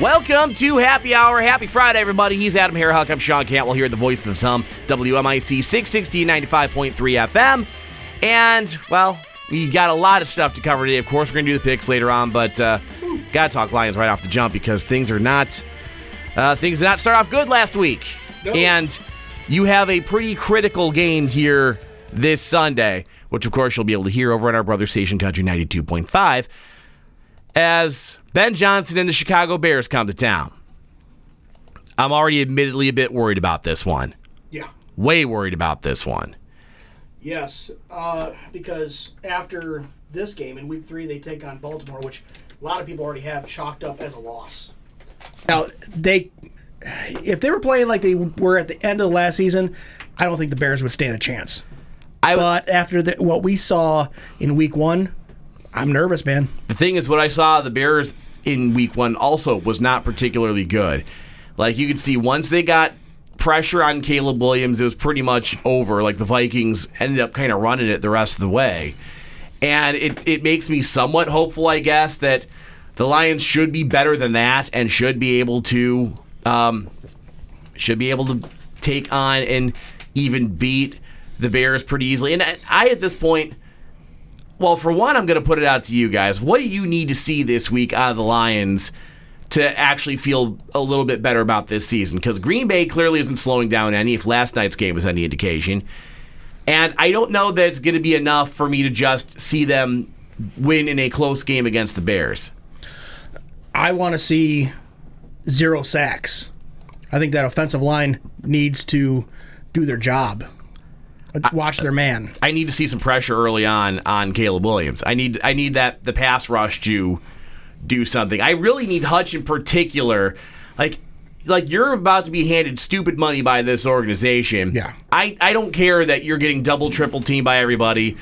Welcome to Happy Hour. Happy Friday, everybody. He's Adam Hairhuck. I'm Sean Cantwell here at the Voice of the Thumb, WMIC 660 95.3 FM. And, well, we got a lot of stuff to cover today. Of course, we're going to do the picks later on, but got to talk Lions right off the jump because things did not start off good last week. No. And you have a pretty critical game here this Sunday, which, of course, you'll be able to hear over at our brother station, Country 92.5, as Ben Johnson and the Chicago Bears come to town. I'm already admittedly a bit worried about this one. Yeah. Way worried about this one. Yes, because after this game, in Week 3, they take on Baltimore, which a lot of people already have chalked up as a loss. Now, if they were playing like they were at the end of the last season, I don't think the Bears would stand a chance. But after what we saw in Week 1, I'm nervous, man. The thing is, what I saw of the Bears in Week 1 also was not particularly good. Like, you could see once they got pressure on Caleb Williams, it was pretty much over. Like, the Vikings ended up kind of running it the rest of the way. And it makes me somewhat hopeful, I guess, that the Lions should be better than that and should be able to take on and even beat the Bears pretty easily. And I at this point, well, for one, I'm going to put it out to you guys. What do you need to see this week out of the Lions to actually feel a little bit better about this season? Because Green Bay clearly isn't slowing down any, if last night's game was any indication. And I don't know that it's going to be enough for me to just see them win in a close game against the Bears. I want to see 0 sacks. I think that offensive line needs to do their job. Watch their man. I need to see some pressure early on Caleb Williams. I need the pass rush to do something. I really need Hutch in particular. Like you're about to be handed stupid money by this organization. Yeah. I don't care that you're getting double, triple teamed by everybody.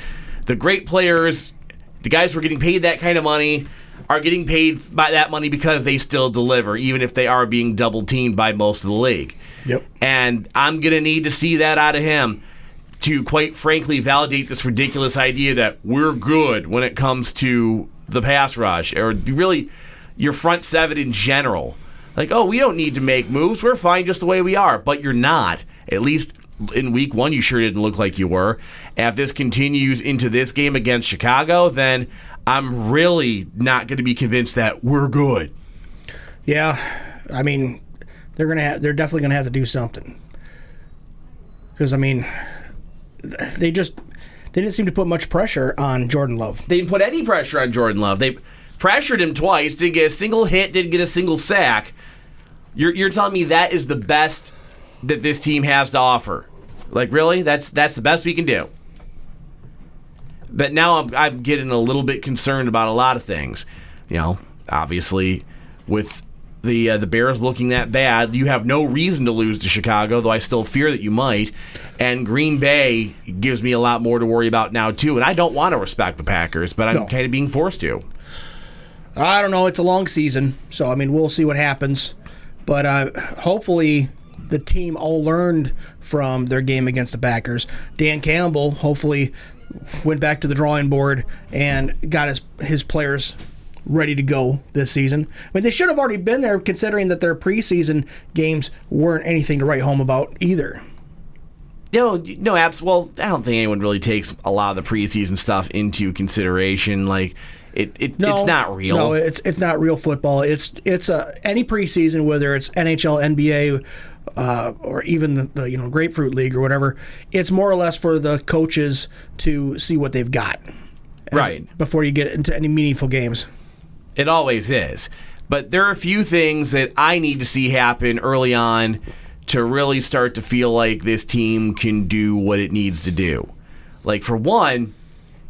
The great players, the guys who are getting paid that kind of money, are getting paid by that money because they still deliver, even if they are being double teamed by most of the league. Yep. And I'm going to need to see that out of him to, quite frankly, validate this ridiculous idea that we're good when it comes to the pass rush, or really your front seven in general. Like, oh, we don't need to make moves. We're fine just the way we are. But you're not. At least in Week 1, you sure didn't look like you were. And if this continues into this game against Chicago, then I'm really not going to be convinced that we're good. Yeah, I mean, they're definitely going to have to do something. Because, I mean, they didn't seem to put much pressure on Jordan Love. They didn't put any pressure on Jordan Love. They pressured him twice, didn't get a single hit, didn't get a single sack. You're telling me that is the best that this team has to offer? Like, really? That's the best we can do? But now I'm getting a little bit concerned about a lot of things. You know, obviously, with the Bears looking that bad, you have no reason to lose to Chicago, though I still fear that you might. And Green Bay gives me a lot more to worry about now, too. And I don't want to respect the Packers, but I'm kind of being forced to. I don't know. It's a long season, so, I mean, we'll see what happens. But hopefully the team all learned from their game against the Packers. Dan Campbell hopefully went back to the drawing board and got his players ready to go this season. I mean, they should have already been there, considering that their preseason games weren't anything to write home about either. No, well, I don't think anyone really takes a lot of the preseason stuff into consideration. Like, it's not real. No, it's not real football. It's any preseason, whether it's NHL, NBA, or even the Grapefruit League or whatever. It's more or less for the coaches to see what they've got, right, before you get into any meaningful games. It always is. But there are a few things that I need to see happen early on to really start to feel like this team can do what it needs to do. Like, for one,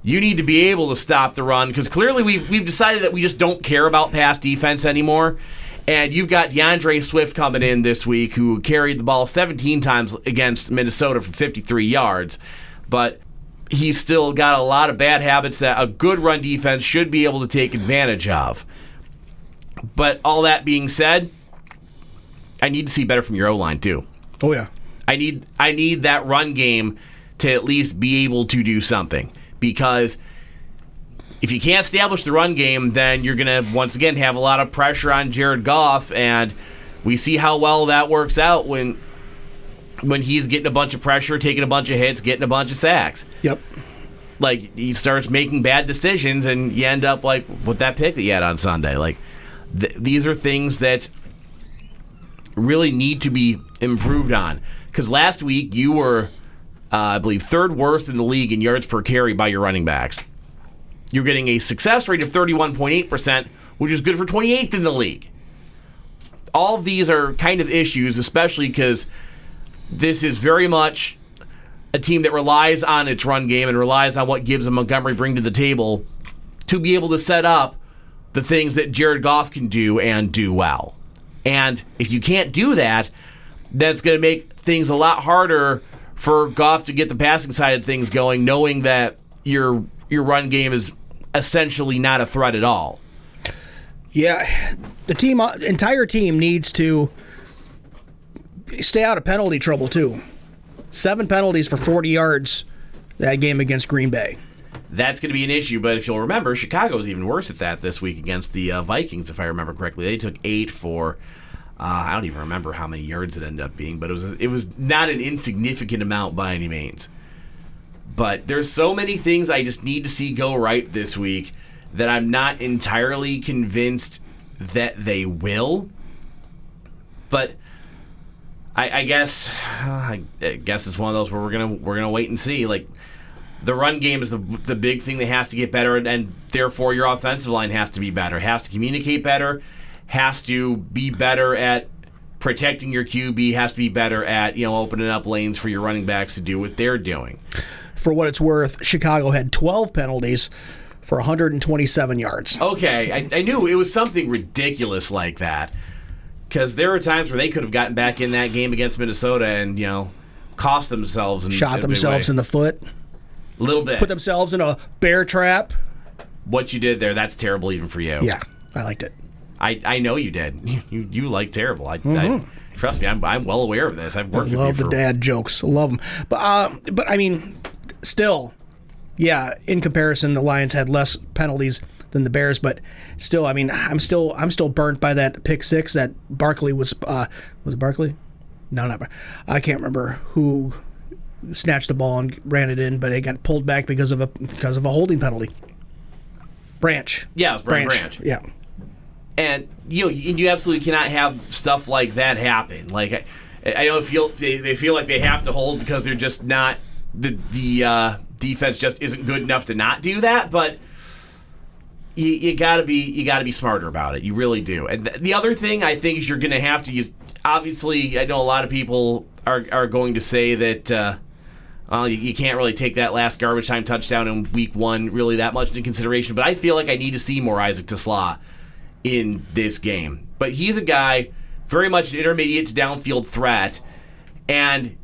you need to be able to stop the run, because clearly we've decided that we just don't care about pass defense anymore. And you've got DeAndre Swift coming in this week, who carried the ball 17 times against Minnesota for 53 yards. But he's still got a lot of bad habits that a good run defense should be able to take advantage of. But all that being said, I need to see better from your O-line too. Oh yeah. I need that run game to at least be able to do something, because if you can't establish the run game, then you're going to, once again, have a lot of pressure on Jared Goff, and we see how well that works out when he's getting a bunch of pressure, taking a bunch of hits, getting a bunch of sacks. Yep. Like, he starts making bad decisions, and you end up like with that pick that you had on Sunday. Like, these are things that really need to be improved on. Because last week, you were, I believe, third worst in the league in yards per carry by your running backs. You're getting a success rate of 31.8%, which is good for 28th in the league. All of these are kind of issues, especially because this is very much a team that relies on its run game and relies on what Gibbs and Montgomery bring to the table to be able to set up the things that Jared Goff can do and do well. And if you can't do that, that's going to make things a lot harder for Goff to get the passing side of things going, knowing that your run game is essentially not a threat at all. Yeah, the entire team needs to stay out of penalty trouble too. 7 penalties for 40 yards that game against Green Bay. That's going to be an issue, but if you'll remember, Chicago was even worse at that this week against the Vikings, if I remember correctly. They took 8 for, I don't even remember how many yards it ended up being, but it was not an insignificant amount by any means. But there's so many things I just need to see go right this week that I'm not entirely convinced that they will. But I guess it's one of those where we're gonna wait and see. Like, the run game is the big thing that has to get better, and therefore your offensive line has to be better, has to communicate better, has to be better at protecting your QB, has to be better at opening up lanes for your running backs to do what they're doing. For what it's worth, Chicago had 12 penalties for 127 yards. Okay, I knew it was something ridiculous like that, because there were times where they could have gotten back in that game against Minnesota and cost themselves and shot themselves in the foot. A little bit. Put themselves in a bear trap. What you did there, that's terrible even for you. Yeah, I liked it. I know you did. You like terrible. I trust me, I'm well aware of this. I've worked with you. I love the dad jokes. I love them. But I mean, still, yeah, in comparison, the Lions had less penalties than the Bears, but still, I mean, I'm still burnt by that pick six that Barkley was it Barkley? No, not Barkley. I can't remember who snatched the ball and ran it in, but it got pulled back because of a holding penalty. Branch. Yeah, it was Branch. Yeah. And you absolutely cannot have stuff like that happen. Like, I don't feel they feel like they have to hold because they're just not the defense just isn't good enough to not do that. But you gotta be smarter about it. You really do. And the other thing I think is you're gonna have to use. Obviously, I know a lot of people are going to say that you can't really take that last garbage time touchdown in week one really that much into consideration. But I feel like I need to see more Isaac Tesla in this game. But he's a guy very much an intermediate to downfield threat, and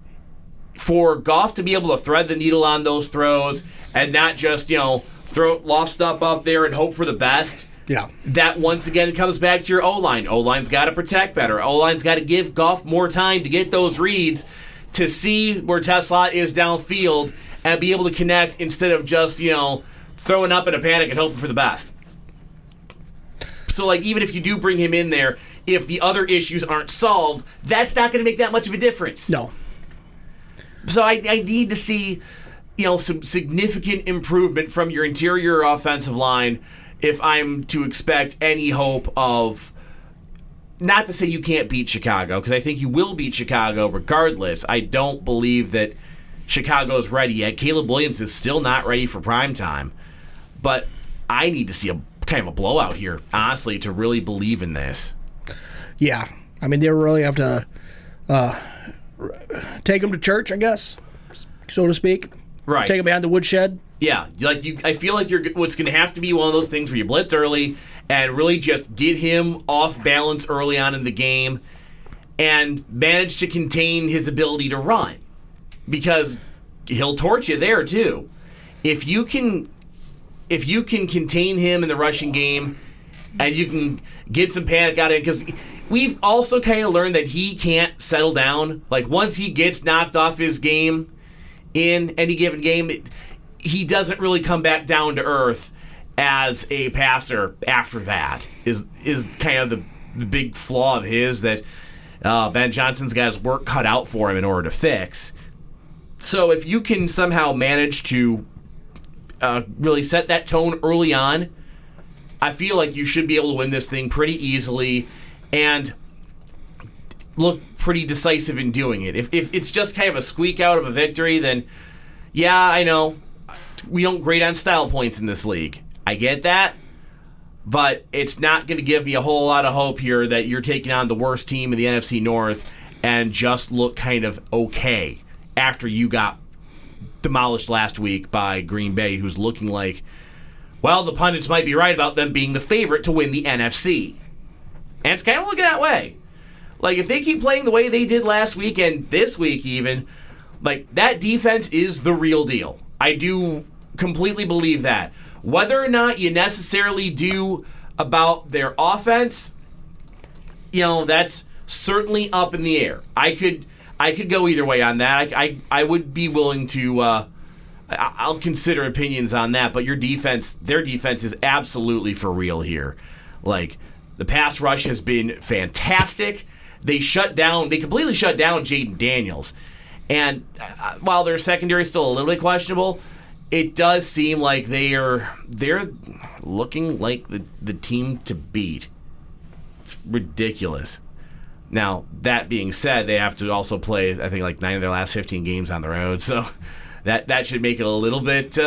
for Goff to be able to thread the needle on those throws and not just throw loft stuff up there and hope for the best. Yeah. That once again comes back to your O-line. O-line's got to protect better. O-line's got to give Goff more time to get those reads to see where Tesla is downfield and be able to connect instead of just throwing up in a panic and hoping for the best. So, like, even if you do bring him in there, if the other issues aren't solved, that's not going to make that much of a difference. No. So I need to see, some significant improvement from your interior offensive line if I'm to expect any hope of, not to say you can't beat Chicago, because I think you will beat Chicago regardless. I don't believe that Chicago's ready yet. Caleb Williams is still not ready for prime time. But I need to see a kind of a blowout here, honestly, to really believe in this. Yeah. I mean, they really have to take them to church, I guess, so to speak. Right. Take them behind the woodshed. Yeah. I feel like what's going to have to be one of those things where you blitz early and really just get him off balance early on in the game and manage to contain his ability to run. Because he'll torch you there, too. If you can contain him in the rushing game and you can get some panic out of it, because we've also kind of learned that he can't settle down. Like, once he gets knocked off his game in any given game, he doesn't really come back down to earth as a passer after that is kind of the big flaw of his that Ben Johnson's got his work cut out for him in order to fix. So if you can somehow manage to really set that tone early on, I feel like you should be able to win this thing pretty easily and look pretty decisive in doing it. If it's just kind of a squeak out of a victory, then yeah, I know we don't grade on style points in this league. I get that, but it's not going to give me a whole lot of hope here that you're taking on the worst team in the NFC North and just look kind of okay after you got demolished last week by Green Bay, who's looking like, well, the pundits might be right about them being the favorite to win the NFC. And it's kind of looking that way. Like, if they keep playing the way they did last week and this week even, like, that defense is the real deal. I do completely believe that. Whether or not you necessarily do about their offense, that's certainly up in the air. I could go either way on that. I would be willing to I'll consider opinions on that, but their defense is absolutely for real here. Like, the pass rush has been fantastic. They completely shut down Jaden Daniels. And while their secondary is still a little bit questionable, it does seem like they're looking like the team to beat. It's ridiculous. Now, that being said, they have to also play, I think, like 9 of their last 15 games on the road. So that should make it a little bit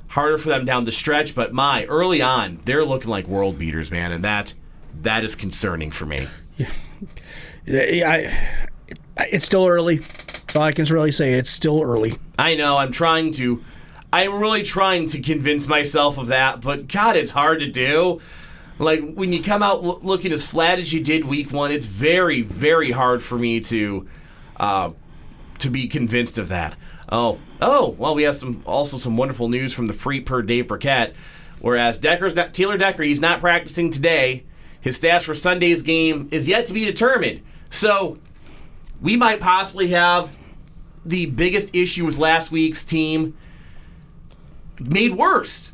harder for them down the stretch. But early on, they're looking like world beaters, man. And that is concerning for me. Yeah, it's still early. That's all I can really say. It's still early. I know. I'm really trying to convince myself of that. But, God, it's hard to do. Like, when you come out looking as flat as you did week one, it's very, very hard for me to be convinced of that. Oh, well, we have some wonderful news from the free per Dave Burkett. Whereas Taylor Decker, he's not practicing today. His stats for Sunday's game is yet to be determined. So we might possibly have the biggest issue with last week's team made worse.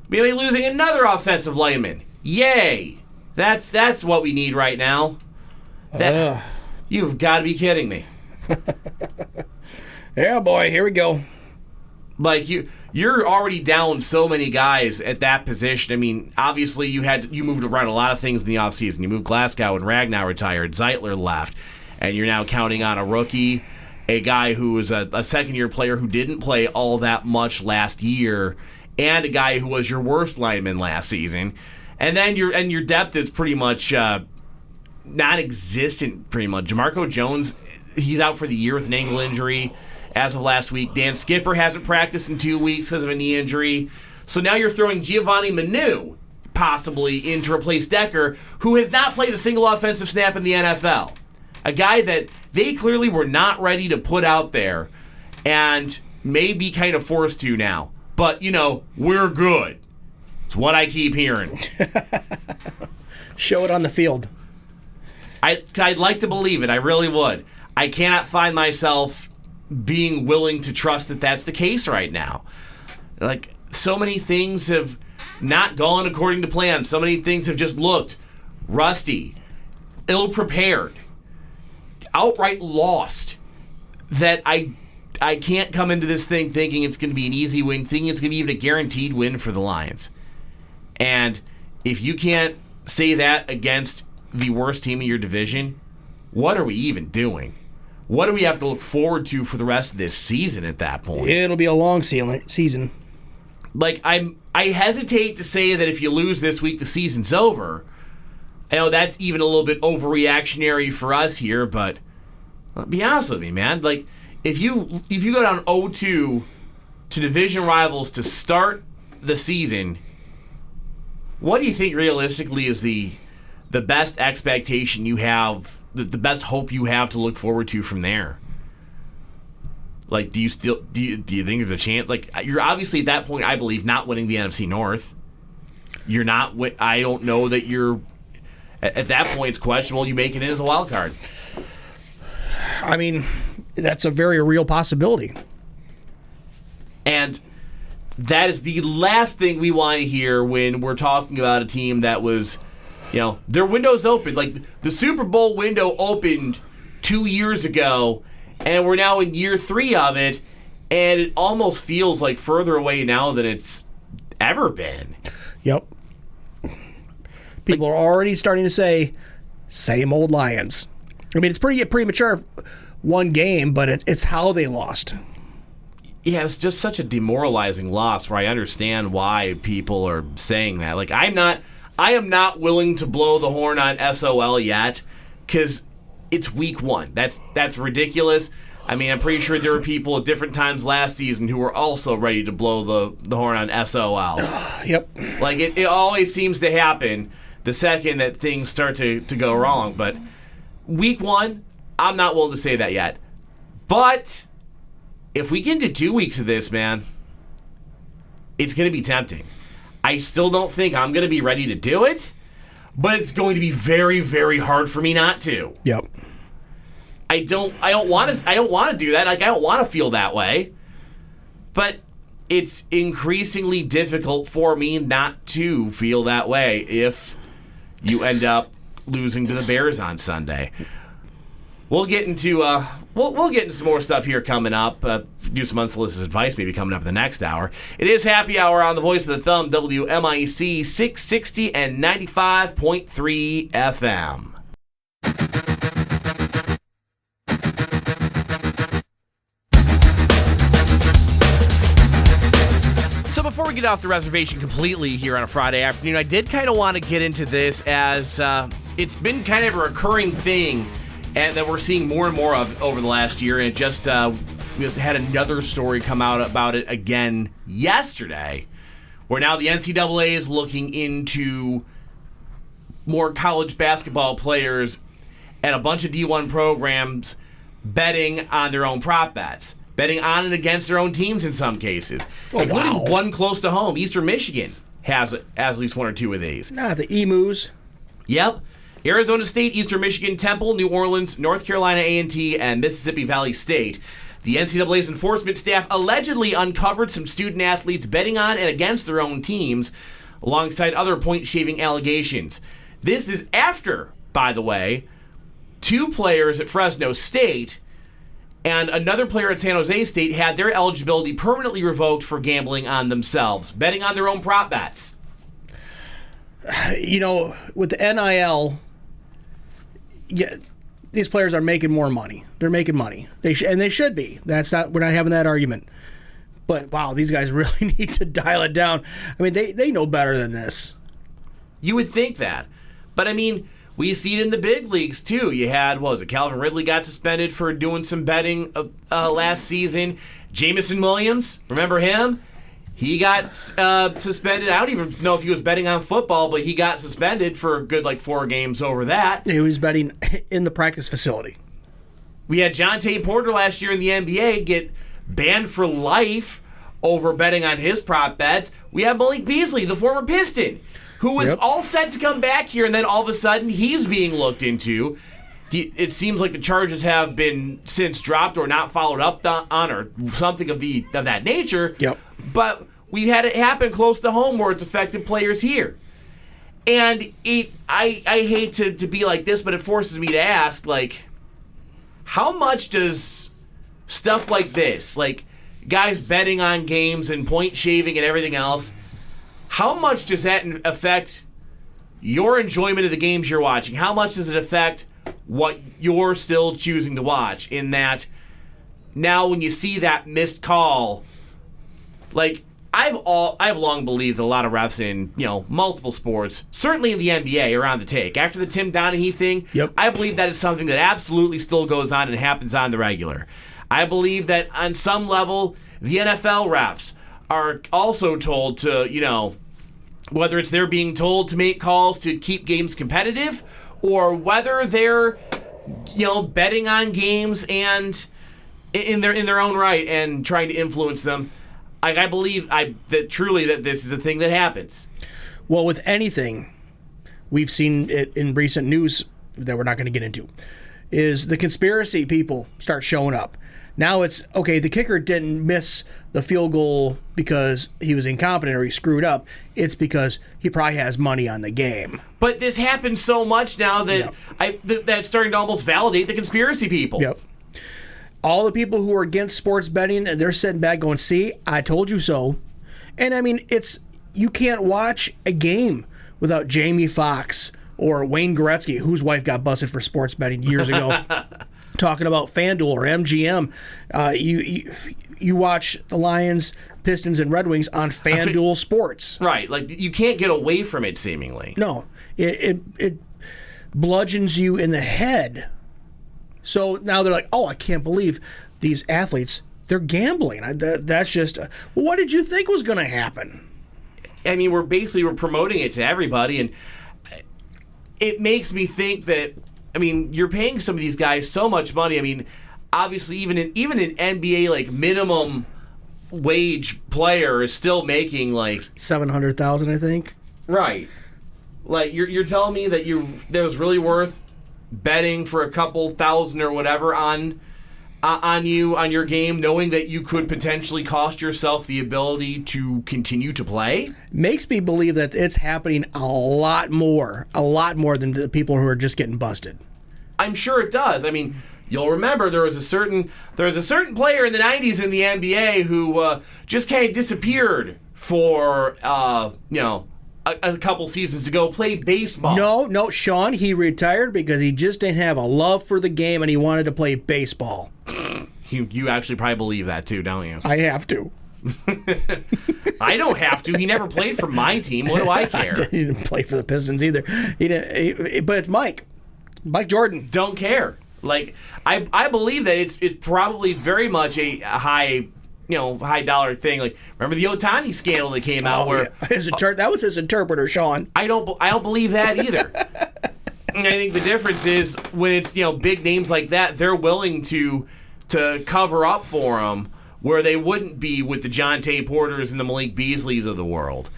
Maybe losing another offensive lineman. Yay! That's what we need right now. You've got to be kidding me. Yeah, boy, here we go. Like, you're already down so many guys at that position. I mean, obviously you moved around a lot of things in the offseason. You moved Glasgow and Ragnow retired. Zeitler left. And you're now counting on a rookie, a guy who is a second-year player who didn't play all that much last year, and a guy who was your worst lineman last season. And then your depth is pretty much non-existent, pretty much. Jamarco Jones, he's out for the year with an ankle injury as of last week. Dan Skipper hasn't practiced in 2 weeks because of a knee injury. So now you're throwing Giovanni Manu possibly in to replace Decker, who has not played a single offensive snap in the NFL. A guy that they clearly were not ready to put out there and may be kind of forced to now. But, we're good. It's what I keep hearing. Show it on the field. I'd like to believe it. I really would. I cannot find myself being willing to trust that that's the case right now. Like, so many things have not gone according to plan. So many things have just looked rusty, ill-prepared, outright lost, that I can't come into this thing thinking it's going to be an easy win, thinking it's going to be even a guaranteed win for the Lions. And if you can't say that against the worst team in your division, what are we even doing? What do we have to look forward to for the rest of this season at that point? It'll be a long season. Like, I hesitate to say that if you lose this week, the season's over. I know that's even a little bit overreactionary for us here, but I'll be honest with me, man. Like, if you go down 0-2 to division rivals to start the season, what do you think realistically is the best expectation you have, the best hope you have to look forward to from there? Like, do you think there's a chance? Like, you're obviously at that point, I believe, not winning the NFC North. You're not. I don't know that you're. At that point, it's questionable you make it in as a wild card. I mean, that's a very real possibility. And that is the last thing we want to hear when we're talking about a team that was, their window's open. Like, the Super Bowl window opened 2 years ago, and we're now in year 3 of it, and it almost feels like further away now than it's ever been. Yep. People are already starting to say, same old Lions. I mean, it's pretty premature, one game, but it's how they lost. Yeah, it's just such a demoralizing loss where I understand why people are saying that. Like, I am not willing to blow the horn on SOL yet because it's week 1. That's ridiculous. I mean, I'm pretty sure there were people at different times last season who were also ready to blow the horn on SOL. Yep. Like, it always seems to happen the second that things start to go wrong. But week 1, I'm not willing to say that yet. But if we get into 2 weeks of this, man, it's going to be tempting. I still don't think I'm going to be ready to do it, but it's going to be very, very hard for me not to. Yep. I don't want to do that. Like, I don't want to feel that way. But it's increasingly difficult for me not to feel that way if you end up losing to the Bears on Sunday. We'll get into we'll get into some more stuff here coming up. Do some unsolicited advice maybe coming up in the next hour. It is Happy Hour on the Voice of the Thumb, WMIC 660 and 95.3 FM. So before we get off the reservation completely here on a Friday afternoon, I did kind of want to get into this as it's been kind of a recurring thing and that we're seeing more and more of over the last year. And it just we just had another story come out about it again yesterday, where now the NCAA is looking into more college basketball players and a bunch of D1 programs betting on their own prop bets, betting on and against their own teams in some cases, including one close to home. Eastern Michigan has at least one or two of these. The Emus. Yep. Arizona State, Eastern Michigan, Temple, New Orleans, North Carolina A&T, and Mississippi Valley State. The NCAA's enforcement staff allegedly uncovered some student athletes betting on and against their own teams, alongside other point-shaving allegations. This is after, by the way, 2 players at Fresno State and another player at San Jose State had their eligibility permanently revoked for gambling on themselves, betting on their own prop bets. With the NIL, these players are making more money. They're making money. And they should be. We're not having that argument. But wow, these guys really need to dial it down. I mean, they know better than this. You would think that. But I mean, we see it in the big leagues too. You had, Calvin Ridley got suspended for doing some betting last season. Jamison Williams, remember him? He got suspended. I don't even know if he was betting on football, but he got suspended for a good 4 games over that. He was betting in the practice facility. We had Jonte Porter last year in the NBA get banned for life over betting on his prop bets. We have Malik Beasley, the former Piston, who was all set to come back here, and then all of a sudden he's being looked into. It seems like the charges have been since dropped or not followed up on or something of that nature. Yep. But we've had it happen close to home where it's affected players here. And I hate to be like this, but it forces me to ask, how much does stuff like this, guys betting on games and point shaving and everything else, how much does that affect your enjoyment of the games you're watching? How much does it affect what you're still choosing to watch? In that, now when you see that missed call, I've long believed a lot of refs in multiple sports, certainly in the NBA, are on the take. After the Tim Donaghy thing, I believe that is something that absolutely still goes on and happens on the regular. I believe that on some level, the NFL refs are also told to, whether it's they're being told to make calls to keep games competitive, or whether they're, betting on games and in their own right and trying to influence them. I believe that truly that this is a thing that happens. Well, with anything, we've seen it in recent news that we're not going to get into, is the conspiracy people start showing up. Now it's, okay, the kicker didn't miss the field goal because he was incompetent or he screwed up. It's because he probably has money on the game. But this happens so much now that that's starting to almost validate the conspiracy people. Yep. All the people who are against sports betting, they're sitting back going, see, I told you so. And I mean, you can't watch a game without Jamie Foxx or Wayne Gretzky, whose wife got busted for sports betting years ago, talking about FanDuel or MGM. You watch the Lions, Pistons, and Red Wings on FanDuel Sports. Right. Like, you can't get away from it, seemingly. No. It bludgeons you in the head. So now they're like, oh, I can't believe these athletes, they're gambling. That's just, what did you think was going to happen? I mean, we're promoting it to everybody, and it makes me think that, I mean, you're paying some of these guys so much money. I mean, obviously, even an NBA like minimum wage player is still making like $700,000, I think. Right. Like you're telling me that that was really worth betting for a couple thousand or whatever on your game, knowing that you could potentially cost yourself the ability to continue to play? Makes me believe that it's happening a lot more than the people who are just getting busted. I'm sure it does. I mean, you'll remember there was a certain player in the 90s in the NBA who just kind of disappeared for a couple seasons ago, played baseball. No, Sean, he retired because he just didn't have a love for the game and he wanted to play baseball. You actually probably believe that too, don't you? I have to. I don't have to. He never played for my team. What do I care? He didn't play for the Pistons either. He didn't. But it's Mike Jordan. Don't care. Like I believe that it's probably very much a high dollar thing. Like, remember the Ohtani scandal that came out where that was his interpreter, Sean. I don't believe that either. And I think the difference is when it's big names like that, they're willing to cover up for them where they wouldn't be with the John Tay Porters and the Malik Beasleys of the world.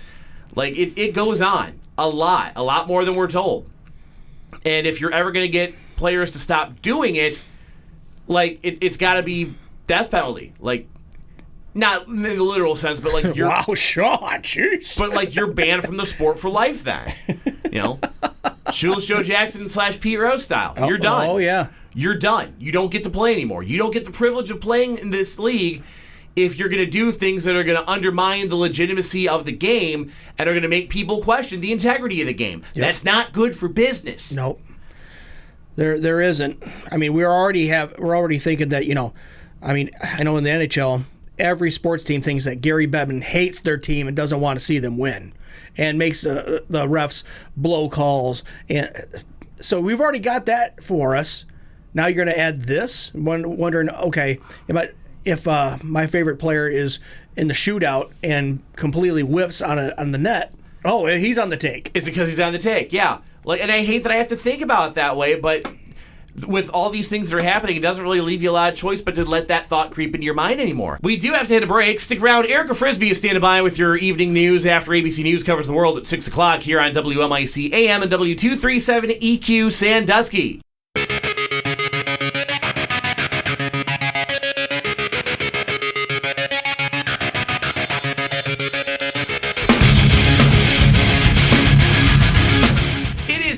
Like, it goes on a lot more than we're told. And if you're ever going to get players to stop doing it, like, it's got to be death penalty. Like, not in the literal sense, but like you're wow, Sean, jeez. But like you're banned from the sport for life then. Shoeless Joe Jackson / Pete Rose style. You're done. Oh yeah. You're done. You don't get to play anymore. You don't get the privilege of playing in this league if you're going to do things that are going to undermine the legitimacy of the game and are going to make people question the integrity of the game. Yep. That's not good for business. Nope. There isn't. I mean, we're already thinking that, I know in the NHL, every sports team thinks that Gary Bettman hates their team and doesn't want to see them win and makes the refs blow calls. And so we've already got that for us. Now you're going to add this, wondering, okay, if my favorite player is in the shootout and completely whiffs on the net, oh, he's on the take. Is it because he's on the take? Yeah. And I hate that I have to think about it that way, but with all these things that are happening, it doesn't really leave you a lot of choice but to let that thought creep into your mind anymore. We do have to hit a break. Stick around. Erica Frisbee is standing by with your evening news after ABC News covers the world at 6 o'clock here on WMIC AM and W237 EQ Sandusky.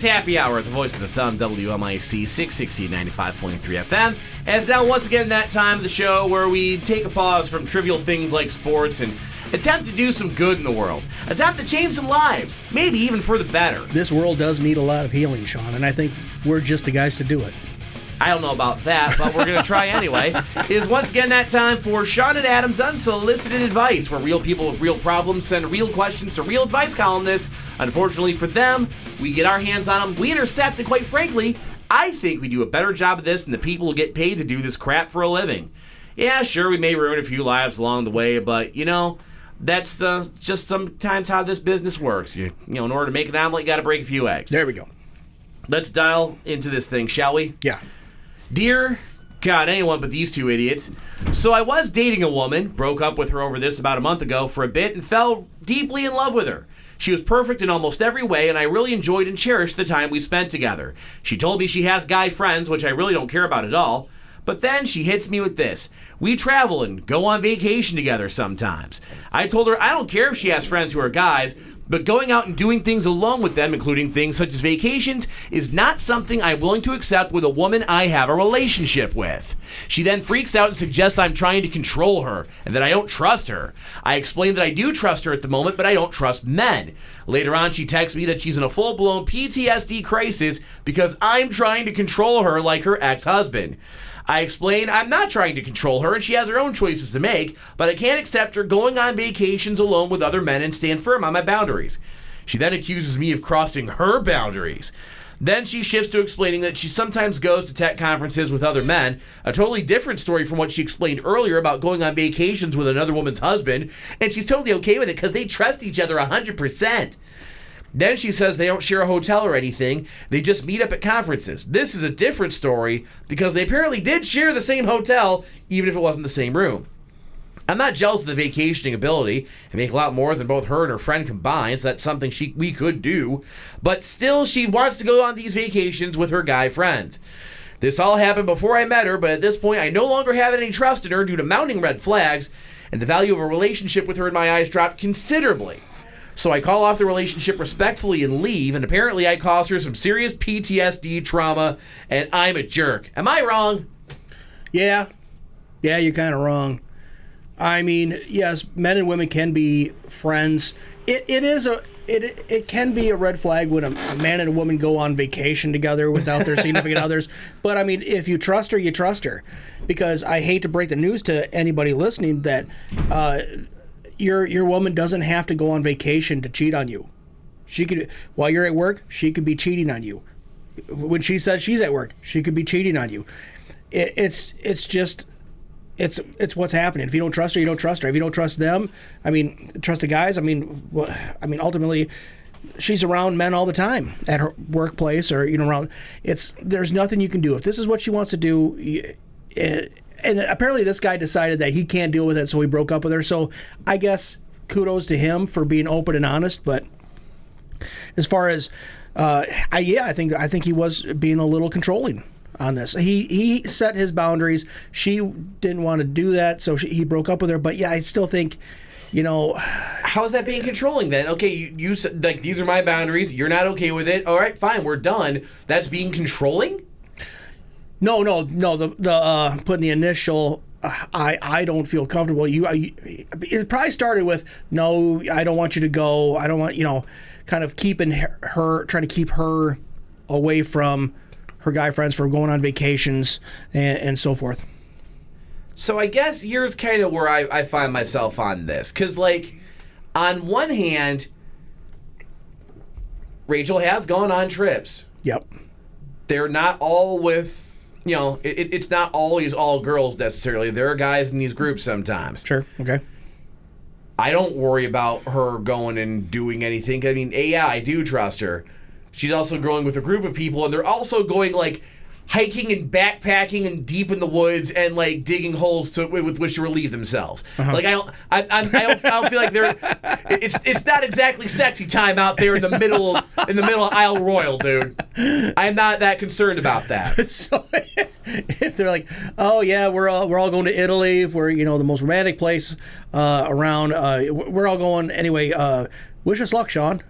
Happy Hour at the Voice of the Thumb, WMIC 660 95.3 FM. And it's now once again that time of the show where we take a pause from trivial things like sports and attempt to do some good in the world. Attempt to change some lives, maybe even for the better. This world does need a lot of healing, Sean, and I think we're just the guys to do it. I don't know about that, but we're going to try anyway. It is once again that time for Sean and Adam's Unsolicited Advice, where real people with real problems send real questions to real advice columnists. Unfortunately for them, we get our hands on them, we intercept, and quite frankly, I think we do a better job of this than the people who get paid to do this crap for a living. Yeah, sure, we may ruin a few lives along the way, but, that's just sometimes how this business works. In order to make an omelet, you got to break a few eggs. There we go. Let's dial into this thing, shall we? Yeah. Dear God, anyone but these two idiots. So I was dating a woman, broke up with her over this about a month ago for a bit, and fell deeply in love with her. She was perfect in almost every way, and I really enjoyed and cherished the time we spent together. She told me she has guy friends, which I really don't care about at all, But then she hits me with this. We travel and go on vacation together sometimes. I told her I don't care if she has friends who are guys, but going out and doing things alone with them, including things such as vacations, is not something I'm willing to accept with a woman I have a relationship with. She then freaks out and suggests I'm trying to control her and that I don't trust her. I explain that I do trust her at the moment, but I don't trust men. Later on, she texts me that she's in a full-blown PTSD crisis because I'm trying to control her like her ex-husband. I explain I'm not trying to control her and she has her own choices to make, but I can't accept her going on vacations alone with other men and stand firm on my boundaries. She then accuses me of crossing her boundaries. Then she shifts to explaining that she sometimes goes to tech conferences with other men, a totally different story from what she explained earlier about going on vacations with another woman's husband, and she's totally okay with it because they trust each other 100%. Then she says they don't share a hotel or anything. They just meet up at conferences. This is a different story because they apparently did share the same hotel, even if it wasn't the same room. I'm not jealous of the vacationing ability. I make a lot more than both her and her friend combined, so that's something we could do. But still, she wants to go on these vacations with her guy friends. This all happened before I met her, but at this point, I no longer have any trust in her due to mounting red flags, and the value of a relationship with her in my eyes dropped considerably. So I call off the relationship respectfully and leave, and apparently I caused her some serious PTSD trauma, and I'm a jerk. Am I wrong? Yeah, you're kind of wrong. I mean, yes, men and women can be friends. It can be a red flag when a man and a woman go on vacation together without their significant others. But I mean, if you trust her, you trust her. Because I hate to break the news to anybody listening that your woman doesn't have to go on vacation to cheat on you. She could, while you're at work, she could be cheating on you. When she says she's at work, she could be cheating on you. It's what's happening. If you don't trust her, you don't trust her. If you don't trust them, I mean, trust the guys. I mean, ultimately, she's around men all the time at her workplace or around. There's nothing you can do if this is what she wants to do. And apparently, this guy decided that he can't deal with it, so he broke up with her. So I guess kudos to him for being open and honest. But as far as I think he was being a little controlling on this. He set his boundaries. She didn't want to do that, so he broke up with her. But yeah, I still think, how is that being controlling then? Okay, you said, like, these are my boundaries. You're not okay with it. All right, fine, we're done. That's being controlling? No. The putting the initial. I don't feel comfortable. It probably started with no. I don't want you to go. I don't want kind of keeping her, trying to keep her away from her guy friends, from going on vacations and so forth. So I guess here's kind of where I find myself on this. Because, like, on one hand, Rachel has gone on trips. Yep. They're not all with, it's not always all girls necessarily. There are guys in these groups sometimes. Sure, okay. I don't worry about her going and doing anything. I mean, yeah, I do trust her. She's also going with a group of people, and they're also going, like, hiking and backpacking and deep in the woods and, like, digging holes with which to relieve themselves. Uh-huh. Like, I don't feel like they're. It's not exactly sexy time out there in the middle of Isle Royal, dude. I'm not that concerned about that. So if they're like, oh yeah, we're all going to Italy, we're the most romantic place around. We're all going anyway. Wish us luck, Sean.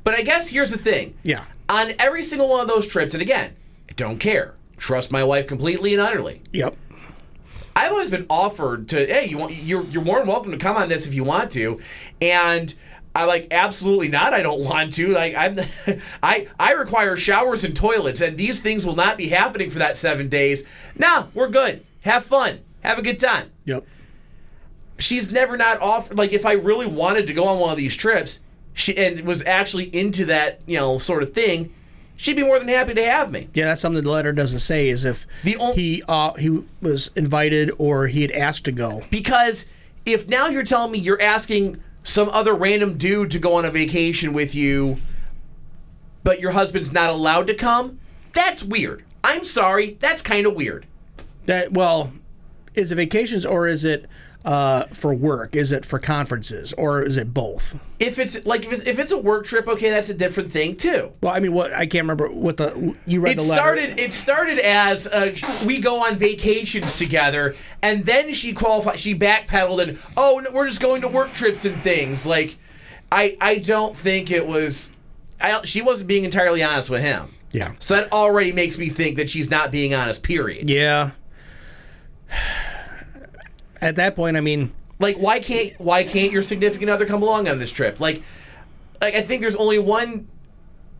But I guess here's the thing. Yeah. On every single one of those trips, and again, I don't care. Trust my wife completely and utterly. Yep. I've always been offered to, hey, you're more than welcome to come on this if you want to, and I'm like, absolutely not. I don't want to. Like, I require showers and toilets, and these things will not be happening for that 7 days. Nah, we're good. Have fun. Have a good time. Yep. She's never not offered. Like, if I really wanted to go on one of these trips, and was actually into that, sort of thing, she'd be more than happy to have me. Yeah, that's something the letter doesn't say, is if he was invited or he had asked to go. Because if now you're telling me you're asking some other random dude to go on a vacation with you, but your husband's not allowed to come, that's weird. I'm sorry, that's kind of weird. Is it vacations or is it for work? Is it for conferences, or is it both? If it's a work trip, okay, that's a different thing too. Well, I mean, what I can't remember what you read the letter. It started as we go on vacations together, and then she backpedaled and no, we're just going to work trips and things. Like, I don't think it was. She wasn't being entirely honest with him. Yeah. So that already makes me think that she's not being honest. Period. Yeah. At that point, I mean, like, why can't your significant other come along on this trip? Like I think there's only one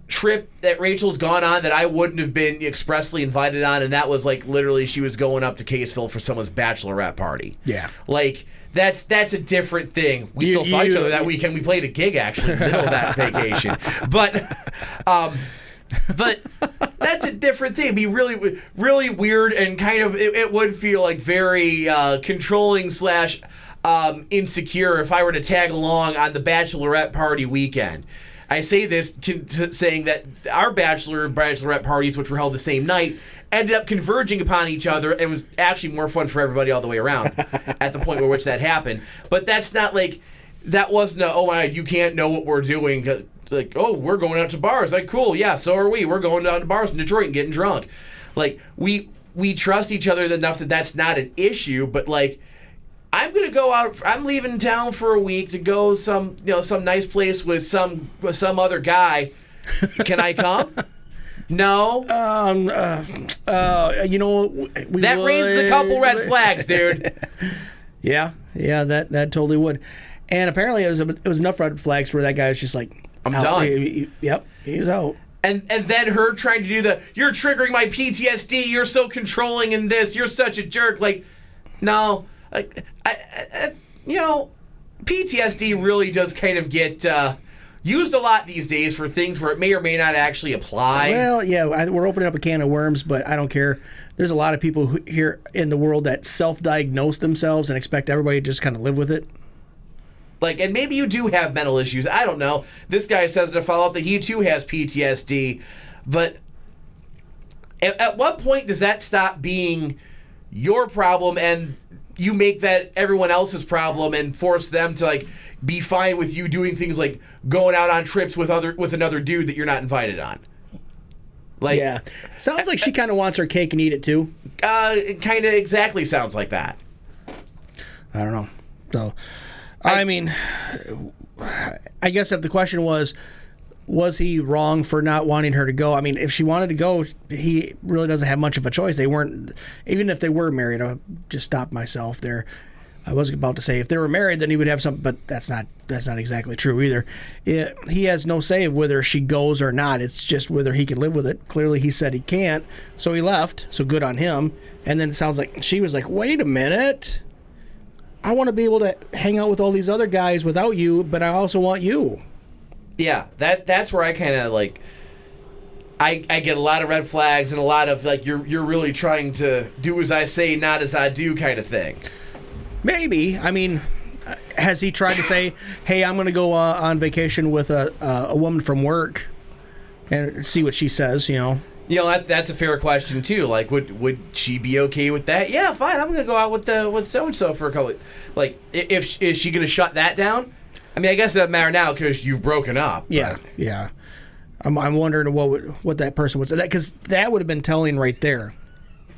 trip that Rachel's gone on that I wouldn't have been expressly invited on, and that was like literally she was going up to Caseville for someone's bachelorette party. Yeah. Like, that's a different thing. We still saw each other that weekend. We played a gig actually in the middle of that vacation, but that's a different thing. It'd be really, really weird, and kind of it would feel like very controlling / insecure if I were to tag along on the bachelorette party weekend. I say this saying that our bachelorette parties, which were held the same night, ended up converging upon each other. It was actually more fun for everybody all the way around at the point where which that happened. But that's not like, that wasn't oh my God, you can't know what we're doing. Like, oh, we're going out to bars. Like, cool, yeah, so are we. We're going down to bars in Detroit and getting drunk. Like, we trust each other enough that that's not an issue, but like, I'm gonna go out. I'm leaving town for a week to go some nice place with some other guy. Can I come? No. That raises a couple red flags, dude. Yeah, that totally would. And apparently it was enough red flags where that guy was just like, I'm done. Yep, he's out. And then her trying to do you're triggering my PTSD. You're so controlling in this. You're such a jerk. Like, no. Like, PTSD really does kind of get used a lot these days for things where it may or may not actually apply. Well, yeah, we're opening up a can of worms, but I don't care. There's a lot of people here in the world that self-diagnose themselves and expect everybody to just kind of live with it. Like, and maybe you do have mental issues. I don't know. This guy says to follow up that he too has PTSD. But at what point does that stop being your problem and you make that everyone else's problem and force them to like be fine with you doing things like going out on trips with another dude that you're not invited on? Like, yeah, sounds like she kind of wants her cake and eat it too. It kind of exactly sounds like that. I don't know. So, I mean, I guess if the question was he wrong for not wanting her to go? I mean, if she wanted to go, he really doesn't have much of a choice. They weren't, even if they were married. I just stopped myself there. I was about to say if they were married, then he would have something, but that's not exactly true either. He has no say of whether she goes or not. It's just whether he can live with it. Clearly, he said he can't, so he left. So good on him. And then it sounds like she was like, "Wait a minute, I want to be able to hang out with all these other guys without you, but I also want you." Yeah, that's where I kind of like. I get a lot of red flags and a lot of like you're really trying to do as I say, not as I do kind of thing. Maybe. I mean, has he tried to say, "Hey, I'm going to go on vacation with a woman from work," and see what she says? You know. That's a fair question too. Like, would she be okay with that? Yeah, fine. I'm going to go out with so and so for a couple. Like, is she going to shut that down? I mean, I guess it doesn't matter now because you've broken up. Yeah, yeah. I'm wondering what that person would say, because that would have been telling right there.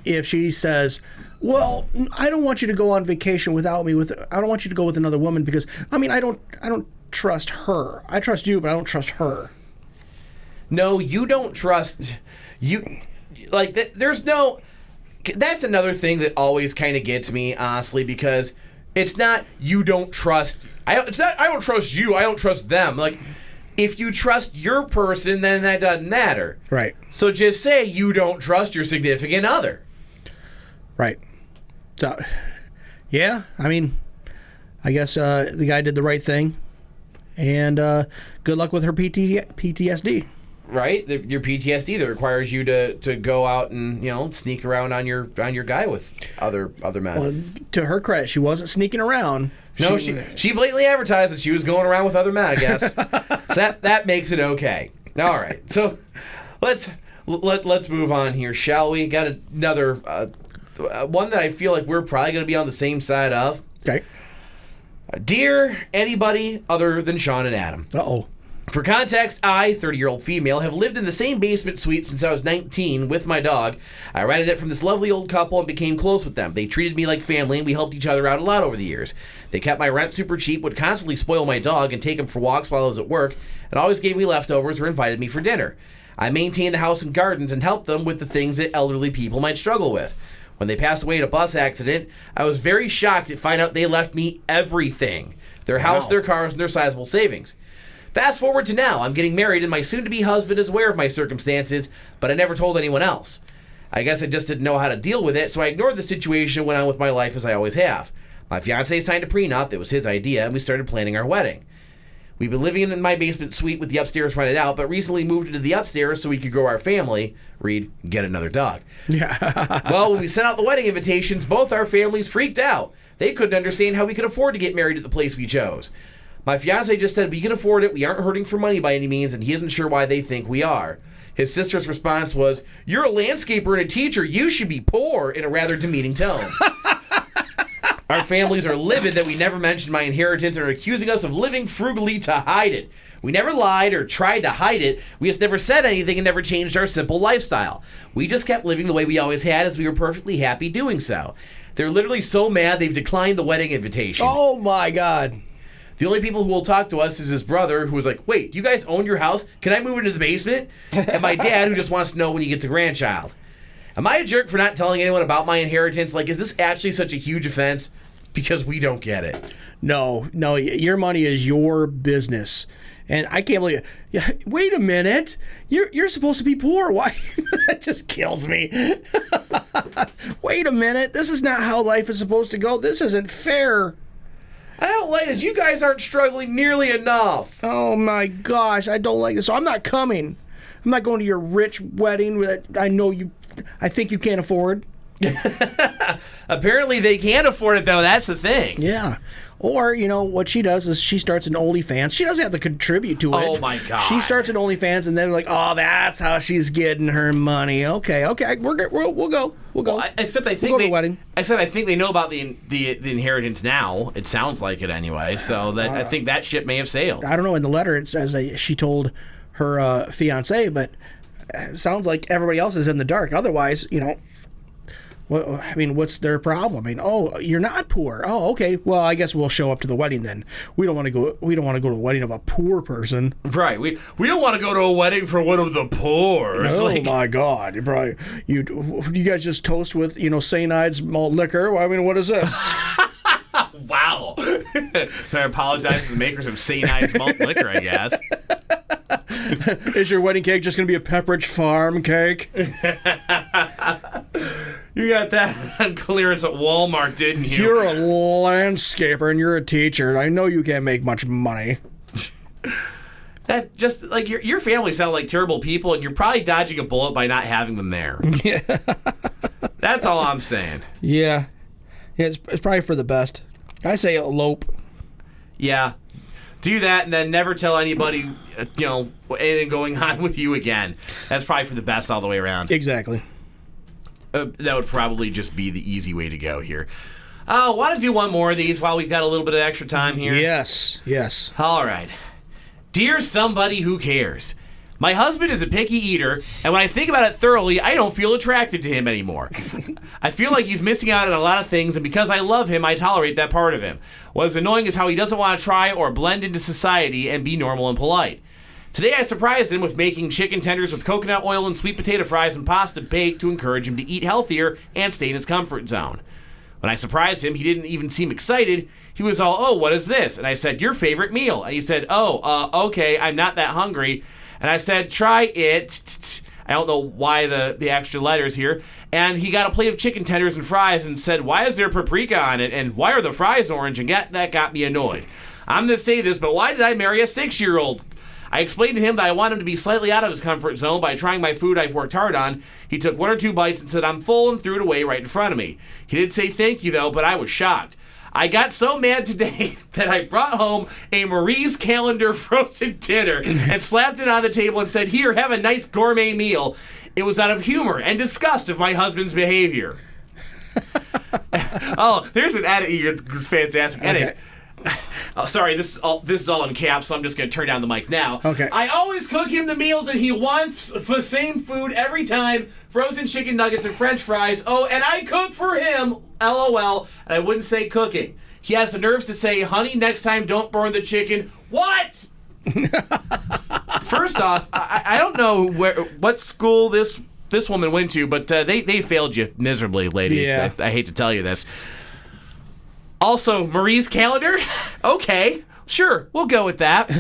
If she says, "Well, I don't want you to go on vacation without me. I don't want you to go with another woman because I mean I don't trust her. I trust you, but I don't trust her." No, you don't trust you. Like there's no. That's another thing that always kind of gets me, honestly, because it's not you don't trust. It's not I don't trust you. I don't trust them. Like, if you trust your person, then that doesn't matter. Right. So just say you don't trust your significant other. Right. So, yeah, I mean, I guess the guy did the right thing, and good luck with her PTSD. Right, your PTSD that requires you to go out and sneak around on your guy with other men. Well, to her credit, she wasn't sneaking around. No, she blatantly advertised that she was going around with other men, I guess. So that makes it okay. All right, so let's move on here, shall we? Got another one that I feel like we're probably going to be on the same side of. Okay. Dear anybody other than Sean and Adam. Uh-oh. For context, I, 30-year-old female, have lived in the same basement suite since I was 19 with my dog. I rented it from this lovely old couple and became close with them. They treated me like family, and we helped each other out a lot over the years. They kept my rent super cheap, would constantly spoil my dog and take him for walks while I was at work, and always gave me leftovers or invited me for dinner. I maintained the house and gardens and helped them with the things that elderly people might struggle with. When they passed away in a bus accident, I was very shocked to find out they left me everything. Their house, their cars, and their sizable savings. Fast forward to now, I'm getting married and my soon-to-be husband is aware of my circumstances, but I never told anyone else. I guess I just didn't know how to deal with it, so I ignored the situation and went on with my life as I always have. My fiancé signed a prenup, it was his idea, and we started planning our wedding. We've been living in my basement suite with the upstairs rented out, but recently moved into the upstairs so we could grow our family. Read, get another dog. Yeah. Well, when we sent out the wedding invitations, both our families freaked out. They couldn't understand how we could afford to get married at the place we chose. My fiancé just said, we can afford it, we aren't hurting for money by any means, and he isn't sure why they think we are. His sister's response was, you're a landscaper and a teacher, you should be poor, in a rather demeaning tone. Our families are livid that we never mentioned my inheritance and are accusing us of living frugally to hide it. We never lied or tried to hide it. We just never said anything and never changed our simple lifestyle. We just kept living the way we always had as we were perfectly happy doing so. They're literally so mad they've declined the wedding invitation. Oh, my God. The only people who will talk to us is his brother, who was like, wait, you guys own your house? Can I move into the basement? And my dad, who just wants to know when he gets a grandchild. Am I a jerk for not telling anyone about my inheritance? Like, is this actually such a huge offense? Because we don't get it. No, your money is your business. And I can't believe it. Yeah, wait a minute. You're supposed to be poor. Why? That just kills me. Wait a minute. This is not how life is supposed to go. This isn't fair. I don't like this. You guys aren't struggling nearly enough. Oh, my gosh. I don't like this. So I'm not coming. I'm not going to your rich wedding that I think you can't afford. Apparently they can't afford it, though. That's the thing. Yeah. Or, what she does is she starts an OnlyFans. She doesn't have to contribute to it. Oh, my God. She starts an OnlyFans, and they're like, oh, that's how she's getting her money. Okay, we'll go. Well, except I think we'll go to the wedding. Except I think they know about the inheritance now. It sounds like it anyway. So that I think that ship may have sailed. I don't know. In the letter, it says that she told her fiancé, but it sounds like everybody else is in the dark. Otherwise, what's their problem? Oh, you're not poor. Oh, okay. Well, I guess we'll show up to the wedding then. We don't want to go to the wedding of a poor person. Right. We don't want to go to a wedding for one of the poor. Oh my God! You guys just toast with St. Ides malt liquor. What is this? Wow. So I apologize to the makers of St. Ides malt liquor, I guess. Is your wedding cake just going to be a Pepperidge Farm cake? You got that on clearance at Walmart, didn't you? You're a landscaper and you're a teacher. I know you can't make much money. That just, like, your family sound like terrible people, and you're probably dodging a bullet by not having them there. Yeah. That's all I'm saying. Yeah. It's probably for the best. I say elope. Yeah. Do that and then never tell anybody, anything going on with you again. That's probably for the best all the way around. Exactly. That would probably just be the easy way to go here. Want to do one more of these while we've got a little bit of extra time here? Yes. All right. Dear somebody who cares. My husband is a picky eater, and when I think about it thoroughly, I don't feel attracted to him anymore. I feel like he's missing out on a lot of things, and because I love him, I tolerate that part of him. What's annoying is how he doesn't want to try or blend into society and be normal and polite. Today I surprised him with making chicken tenders with coconut oil and sweet potato fries and pasta baked to encourage him to eat healthier and stay in his comfort zone. When I surprised him, he didn't even seem excited. He was all, oh, what is this? And I said, your favorite meal. And he said, okay, I'm not that hungry. And I said, try it. I don't know why the extra letters here. And he got a plate of chicken tenders and fries and said, why is there paprika on it? And why are the fries orange? And that got me annoyed. I'm going to say this, but why did I marry a 6-year-old? I explained to him that I want him to be slightly out of his comfort zone by trying my food I've worked hard on. He took 1 or 2 bites and said, I'm full, and threw it away right in front of me. He did say thank you, though, but I was shocked. I got so mad today that I brought home a Marie's Calendar frozen dinner and slapped it on the table and said, here, have a nice gourmet meal. It was out of humor and disgust of my husband's behavior. Oh, there's an edit. You're fantastic edit. Okay. Oh, sorry, this is all in caps, so I'm just going to turn down the mic now. Okay. I always cook him the meals, and he wants the same food every time: frozen chicken nuggets and French fries. Oh, and I cook for him. LOL. And I wouldn't say cooking. He has the nerves to say, "Honey, next time don't burn the chicken." What? First off, I don't know what school this woman went to, but they failed you miserably, lady. Yeah. I hate to tell you this. Also, Marie's calendar? Okay, sure, we'll go with that.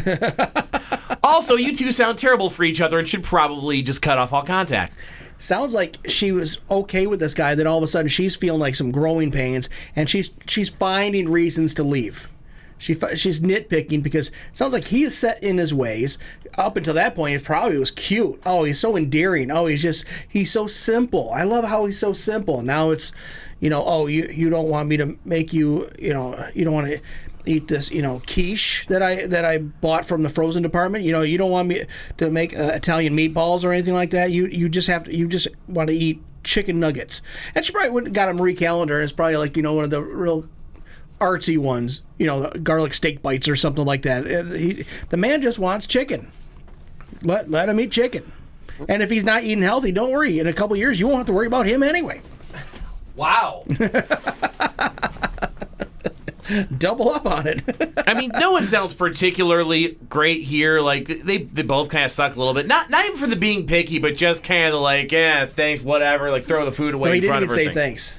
Also, you two sound terrible for each other and should probably just cut off all contact. Sounds like she was okay with this guy, then all of a sudden she's feeling like some growing pains, and she's finding reasons to leave. She's nitpicking because it sounds like he is set in his ways. Up until that point, it probably was cute. Oh, he's so endearing. Oh, he's so simple. I love how he's so simple. Now it's, oh, you don't want me to make you, you don't want to eat this, quiche that I bought from the frozen department. You don't want me to make Italian meatballs or anything like that. You just want to eat chicken nuggets. And she probably went and got a Marie calendar, and it's probably like, one of the real artsy ones, the garlic steak bites or something like that. The man just wants chicken. Let him eat chicken. And if he's not eating healthy, don't worry. In a couple of years, you won't have to worry about him anyway. Wow. Double up on it. I mean, no one sounds particularly great here. Like, they both kind of suck a little bit. Not even for the being picky, but just kind of like, thanks, whatever. Like, throw the food away in front of her. He didn't even say thanks.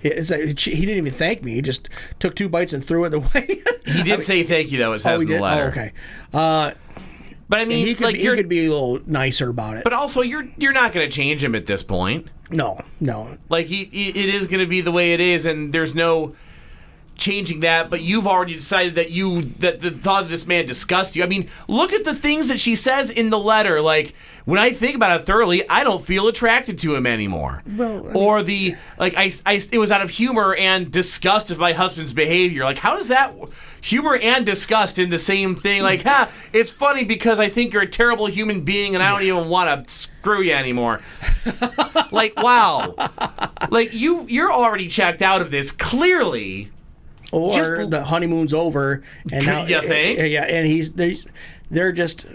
He didn't even thank me. He just took 2 bites and threw it away. He did say thank you, though, it says in the letter. Oh, okay. But I mean, he could be a little nicer about it. But also, you're not going to change him at this point. No. Like, it is going to be the way it is, and there's no changing that. But you've already decided that the thought of this man disgusts you. I mean, look at the things that she says in the letter. Like, when I think about it thoroughly, I don't feel attracted to him anymore. Well, or it was out of humor and disgust of my husband's behavior. Like, how does that humor and disgust in the same thing? Like, it's funny because I think you're a terrible human being and I don't even want to screw you anymore. Like, wow. Like, you're already checked out of this, clearly. Or the honeymoon's over, and now you think? Yeah, and they're just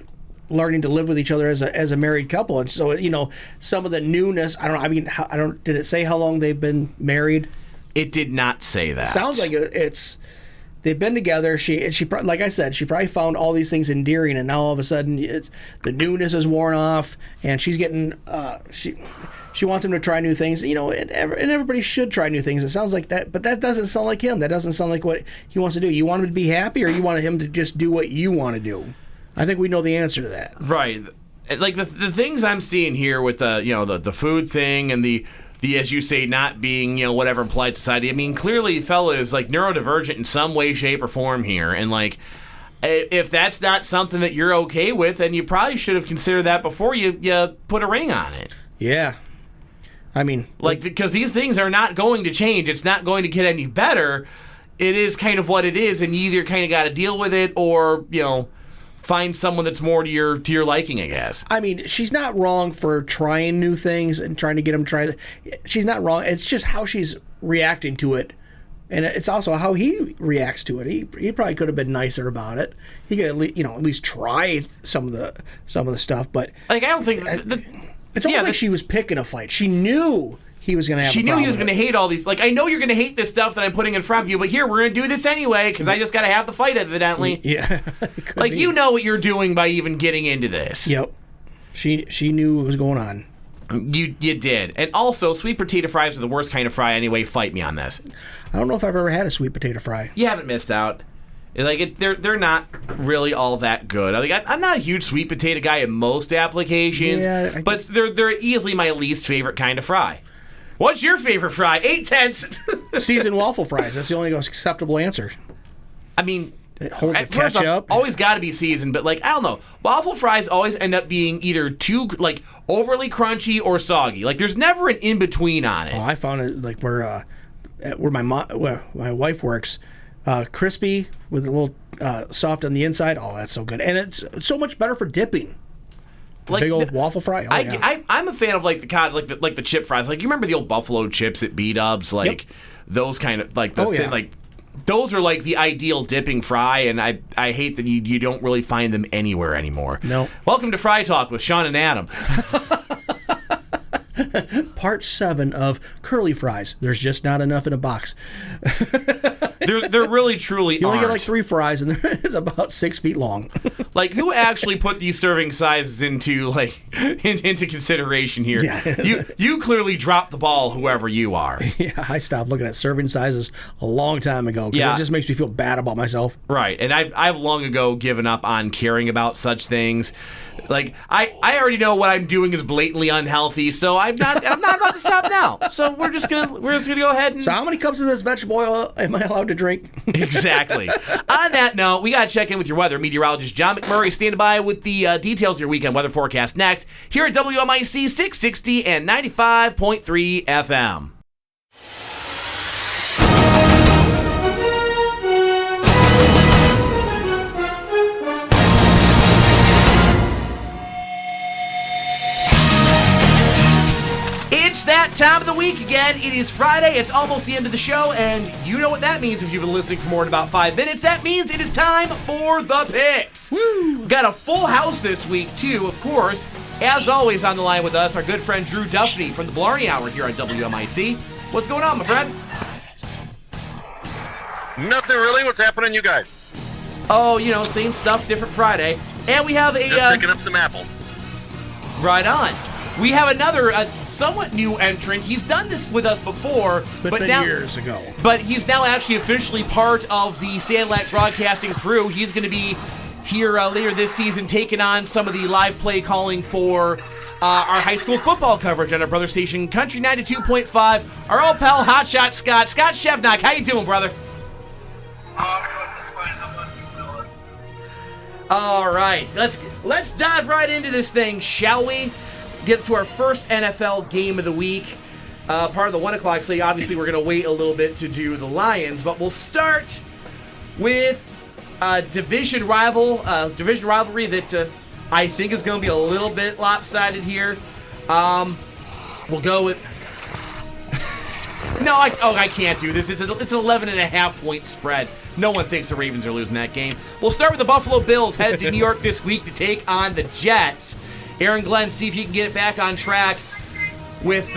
learning to live with each other as a married couple, and so some of the newness. I don't know. I mean, did it say how long they've been married? It did not say that. Sounds like it's they've been together. She like I said, she probably found all these things endearing, and now all of a sudden the newness is worn off, and she's getting She wants him to try new things, and everybody should try new things. It sounds like that, but that doesn't sound like him. That doesn't sound like what he wants to do. You want him to be happy, or you want him to just do what you want to do? I think we know the answer to that. Right. Like the things I'm seeing here with the food thing and the as you say, not being, whatever implied society. I mean, clearly fella is like neurodivergent in some way, shape, or form here, and like, if that's not something that you're okay with, then you probably should have considered that before you put a ring on it. Yeah. I mean, because these things are not going to change. It's not going to get any better. It is kind of what it is, and you either kind of got to deal with it, or find someone that's more to your liking, I guess. I mean, she's not wrong for trying new things and trying to get him to try. She's not wrong. It's just how she's reacting to it, and it's also how he reacts to it. He probably could have been nicer about it. He could at least try some of the stuff, but like I don't think. It's almost like she was picking a fight. She knew he was going to have. She knew he was going to hate all these. Like, I know you're going to hate this stuff that I'm putting in front of you, but here, we're going to do this anyway because I just got to have the fight, evidently. Yeah. Like, you know what you're doing by even getting into this. Yep. She knew what was going on. You did. And also, sweet potato fries are the worst kind of fry anyway. Fight me on this. I don't know if I've ever had a sweet potato fry. You haven't missed out. Like, they're not really all that good. I'm not a huge sweet potato guy in most applications, but they're easily my least favorite kind of fry. What's your favorite fry? 8/10. Seasoned waffle fries. That's the only acceptable answer. I mean, it holds the ketchup. Always got to be seasoned, but like, I don't know. Waffle fries always end up being either too like overly crunchy or soggy. Like, there's never an in between on it. Oh, I found it like where my wife works. Crispy with a little soft on the inside. Oh, that's so good. And it's so much better for dipping. Like, big old waffle fry. Oh, yeah. I'm a fan of like the chip fries. Like you remember the old Buffalo chips at B-Dubs, like those kind of like like those are like the ideal dipping fry, and I hate that you don't really find them anywhere anymore. No. Welcome to Fry Talk with Sean and Adam. Part 7 of curly fries. There's just not enough in a box. They're really truly You only aren't. get like 3 fries, and it's about 6 feet long. Like, who actually put these serving sizes into consideration here? Yeah. You clearly dropped the ball, whoever you are. Yeah, I stopped looking at serving sizes a long time ago because it just makes me feel bad about myself. Right, and I've long ago given up on caring about such things. Like I already know what I'm doing is blatantly unhealthy, so I'm not about to stop now. So we're just gonna go ahead and. So how many cups of this vegetable oil am I allowed to drink? Exactly. On that note, we gotta check in with your weather meteorologist John McMurray, standing by with the details of your weekend weather forecast next here at WMIC 660 and 95.3 FM. It's that time of the week again. It is Friday. It's almost the end of the show, and you know what that means if you've been listening for more than about 5 minutes. That means it is time for the picks. Woo! We've got a full house this week, too, of course. As always, on the line with us, our good friend Drew Duffney from the Blarney Hour here on WMIC. What's going on, my friend? Nothing really. What's happening, you guys? Oh, same stuff, different Friday. And we have Just picking up some apple. Right on. We have another somewhat new entrant. He's done this with us before, but now, years ago. But he's now actually officially part of the Sandlack Broadcasting crew. He's going to be here later this season, taking on some of the live play calling for our high school football coverage on our brother station, Country 92.5. Our old pal, Hotshot Scott Shevnock. How you doing, brother? All right, let's dive right into this thing, shall we? Get to our first NFL game of the week. Part of the 1 o'clock slate. Obviously, we're going to wait a little bit to do the Lions, but we'll start with a division rivalry that I think is going to be a little bit lopsided here. We'll go with. No, I can't do this. It's an 11.5 point spread. No one thinks the Ravens are losing that game. We'll start with the Buffalo Bills headed to New York this week to take on the Jets. Aaron Glenn, see if you can get it back on track with,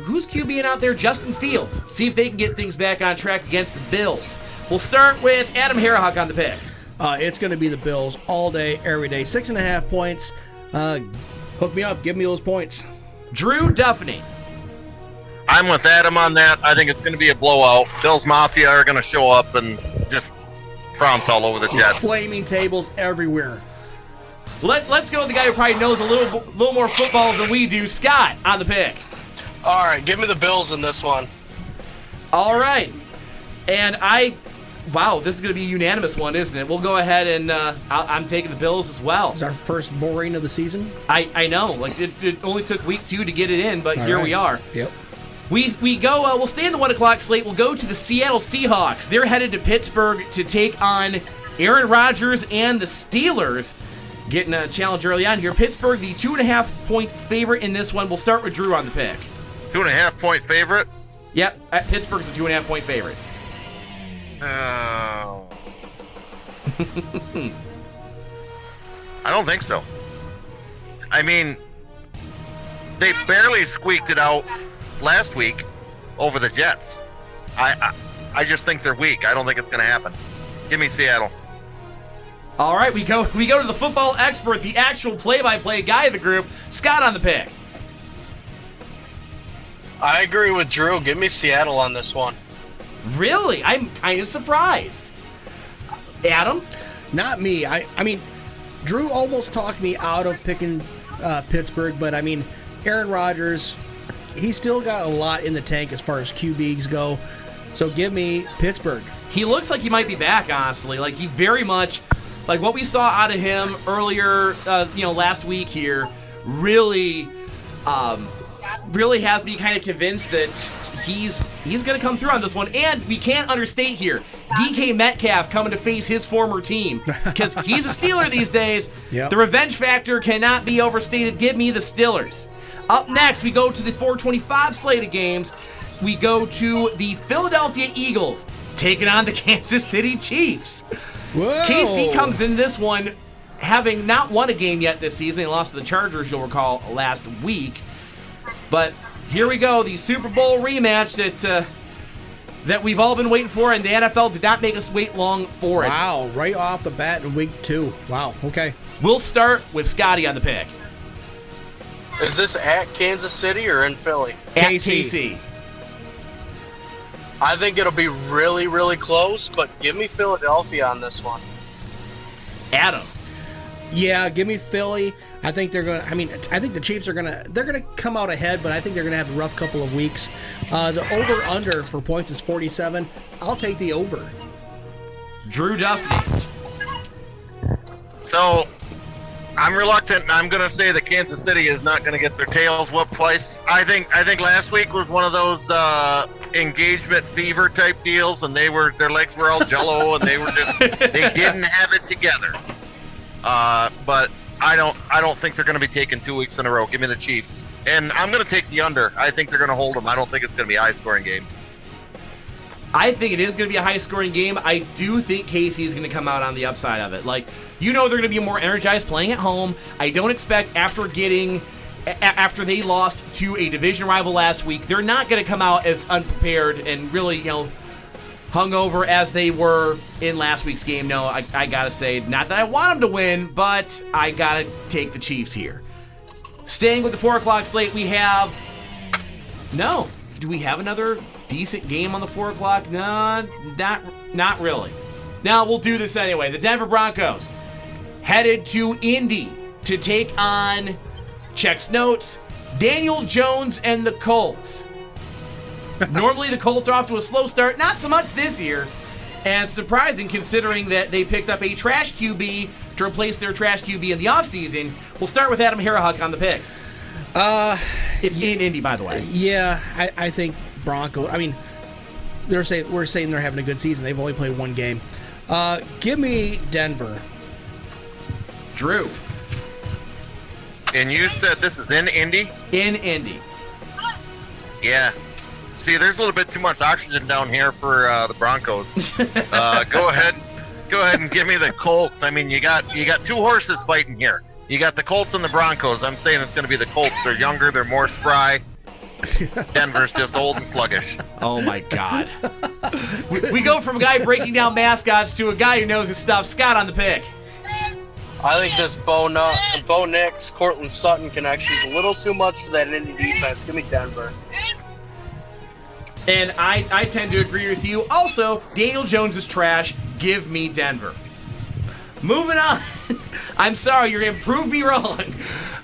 who's QBing out there? Justin Fields. See if they can get things back on track against the Bills. We'll start with Adam Harahawk on the pick. It's going to be the Bills all day, every day. 6.5 points. Hook me up. Give me those points. Drew Duffney. I'm with Adam on that. I think it's going to be a blowout. Bills Mafia are going to show up and just trounce all over the Jets. Flaming tables everywhere. Let's go with the guy who probably knows a little more football than we do. Scott on the pick. All right, give me the Bills in this one. All right. And wow, this is going to be a unanimous one, isn't it? We'll go ahead and I'm taking the Bills as well. It's our first boring of the season. I know. Like it only took week 2 to get it in, but here we are. Yep. We go. We'll stay in the 1 o'clock slate. We'll go to the Seattle Seahawks. They're headed to Pittsburgh to take on Aaron Rodgers and the Steelers. Getting a challenge early on here. Pittsburgh, the 2.5 point favorite in this one. We'll start with Drew on the pick. 2.5 point favorite? Yep, Pittsburgh's a 2.5 point favorite. I don't think so. I mean, they barely squeaked it out last week over the Jets. I just think they're weak. I don't think it's going to happen. Give me Seattle. All right, we go to the football expert, the actual play-by-play guy of the group, Scott on the pick. I agree with Drew. Give me Seattle on this one. Really? I'm kind of surprised. Adam? Not me. I mean, Drew almost talked me out of picking Pittsburgh, but I mean, Aaron Rodgers, he's still got a lot in the tank as far as QBs go. So give me Pittsburgh. He looks like he might be back, honestly. Like, he very much... Like, what we saw out of him earlier, last week here, really has me kind of convinced that he's going to come through on this one. And we can't understate here, DK Metcalf coming to face his former team because he's a Steeler these days. Yep. The revenge factor cannot be overstated. Give me the Steelers. Up next, we go to the 425 slate of games. We go to the Philadelphia Eagles taking on the Kansas City Chiefs. Whoa. KC comes into this one having not won a game yet this season. They lost to the Chargers, you'll recall, last week. But here we go, the Super Bowl rematch that we've all been waiting for, and the NFL did not make us wait long for it. Wow, right off the bat in week 2. Wow, okay. We'll start with Scotty on the pick. Is this at Kansas City or in Philly? At KC. KC. I think it'll be really, really close, but give me Philadelphia on this one. Adam. Yeah, give me Philly. I think they're going to, I think the Chiefs they're going to come out ahead, but I think they're going to have a rough couple of weeks. The over-under for points is 47. I'll take the over. Drew Duffney. So, I'm reluctant. I'm going to say that Kansas City is not going to get their tails whooped twice. I think last week was one of those engagement fever type deals, and their legs were all jello, and they didn't have it together. But I don't think they're going to be taken 2 weeks in a row. Give me the Chiefs, and I'm going to take the under. I think they're going to hold them. I don't think it's going to be a high-scoring game. I think it is going to be a high-scoring game. I do think KC is going to come out on the upside of it. Like, they're going to be more energized playing at home. I don't expect after they lost to a division rival last week, they're not going to come out as unprepared and really, hungover as they were in last week's game. No, I got to say, not that I want them to win, but I got to take the Chiefs here. Staying with the 4 o'clock slate, we have... No. Do we have another decent game on the 4 o'clock? No, not really. Now, we'll do this anyway. The Denver Broncos headed to Indy to take on, checks notes, Daniel Jones and the Colts. Normally, the Colts are off to a slow start. Not so much this year. And surprising considering that they picked up a trash QB to replace their trash QB in the offseason. We'll start with Adam Harahuk on the pick. It's in Indy, by the way. Yeah, I think Broncos. We're saying they're having a good season. They've only played one game. Give me Denver. Drew. And you said this is in Indy? In Indy. Yeah. See, there's a little bit too much oxygen down here for the Broncos. Go ahead and give me the Colts. You got 2 horses fighting here. You got the Colts and the Broncos. I'm saying it's going to be the Colts. They're younger. They're more spry. Denver's just old and sluggish. Oh, my God. we go from a guy breaking down mascots to a guy who knows his stuff. Scott on the pick. I think this Bo Nix, Cortland Sutton connection is a little too much for that Indy defense. Give me Denver. And I tend to agree with you. Also, Daniel Jones is trash. Give me Denver. Moving on. I'm sorry, you're going to prove me wrong.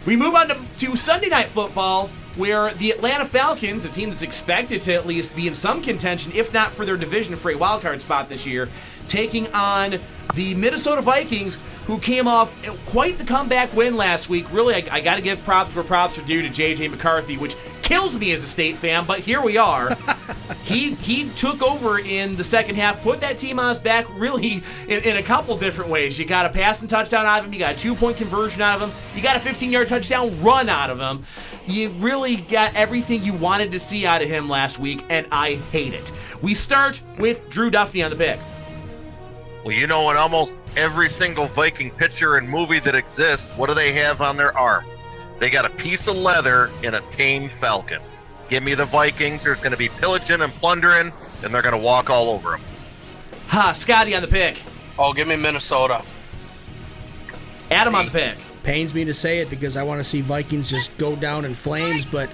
We move on to Sunday Night Football, where the Atlanta Falcons, a team that's expected to at least be in some contention, if not for their division for a wildcard spot this year, taking on the Minnesota Vikings, who came off quite the comeback win last week. Really, I got to give props where props are due to J.J. McCarthy, which kills me as a State fan, but here we are. He took over in the second half, put that team on his back really in a couple different ways. You got a passing touchdown out of him, you got a 2-point conversion out of him, you got a 15-yard touchdown run out of him. You really got everything you wanted to see out of him last week, and I hate it. We start with Drew Duffney on the pick. Well, in almost every single Viking picture and movie that exists, what do they have on their arm? They got a piece of leather in a tamed falcon. Give me the Vikings. There's going to be pillaging and plundering, and they're going to walk all over them. Scotty on the pick. Oh, give me Minnesota. Adam on the pick. Pains me to say it because I want to see Vikings just go down in flames, but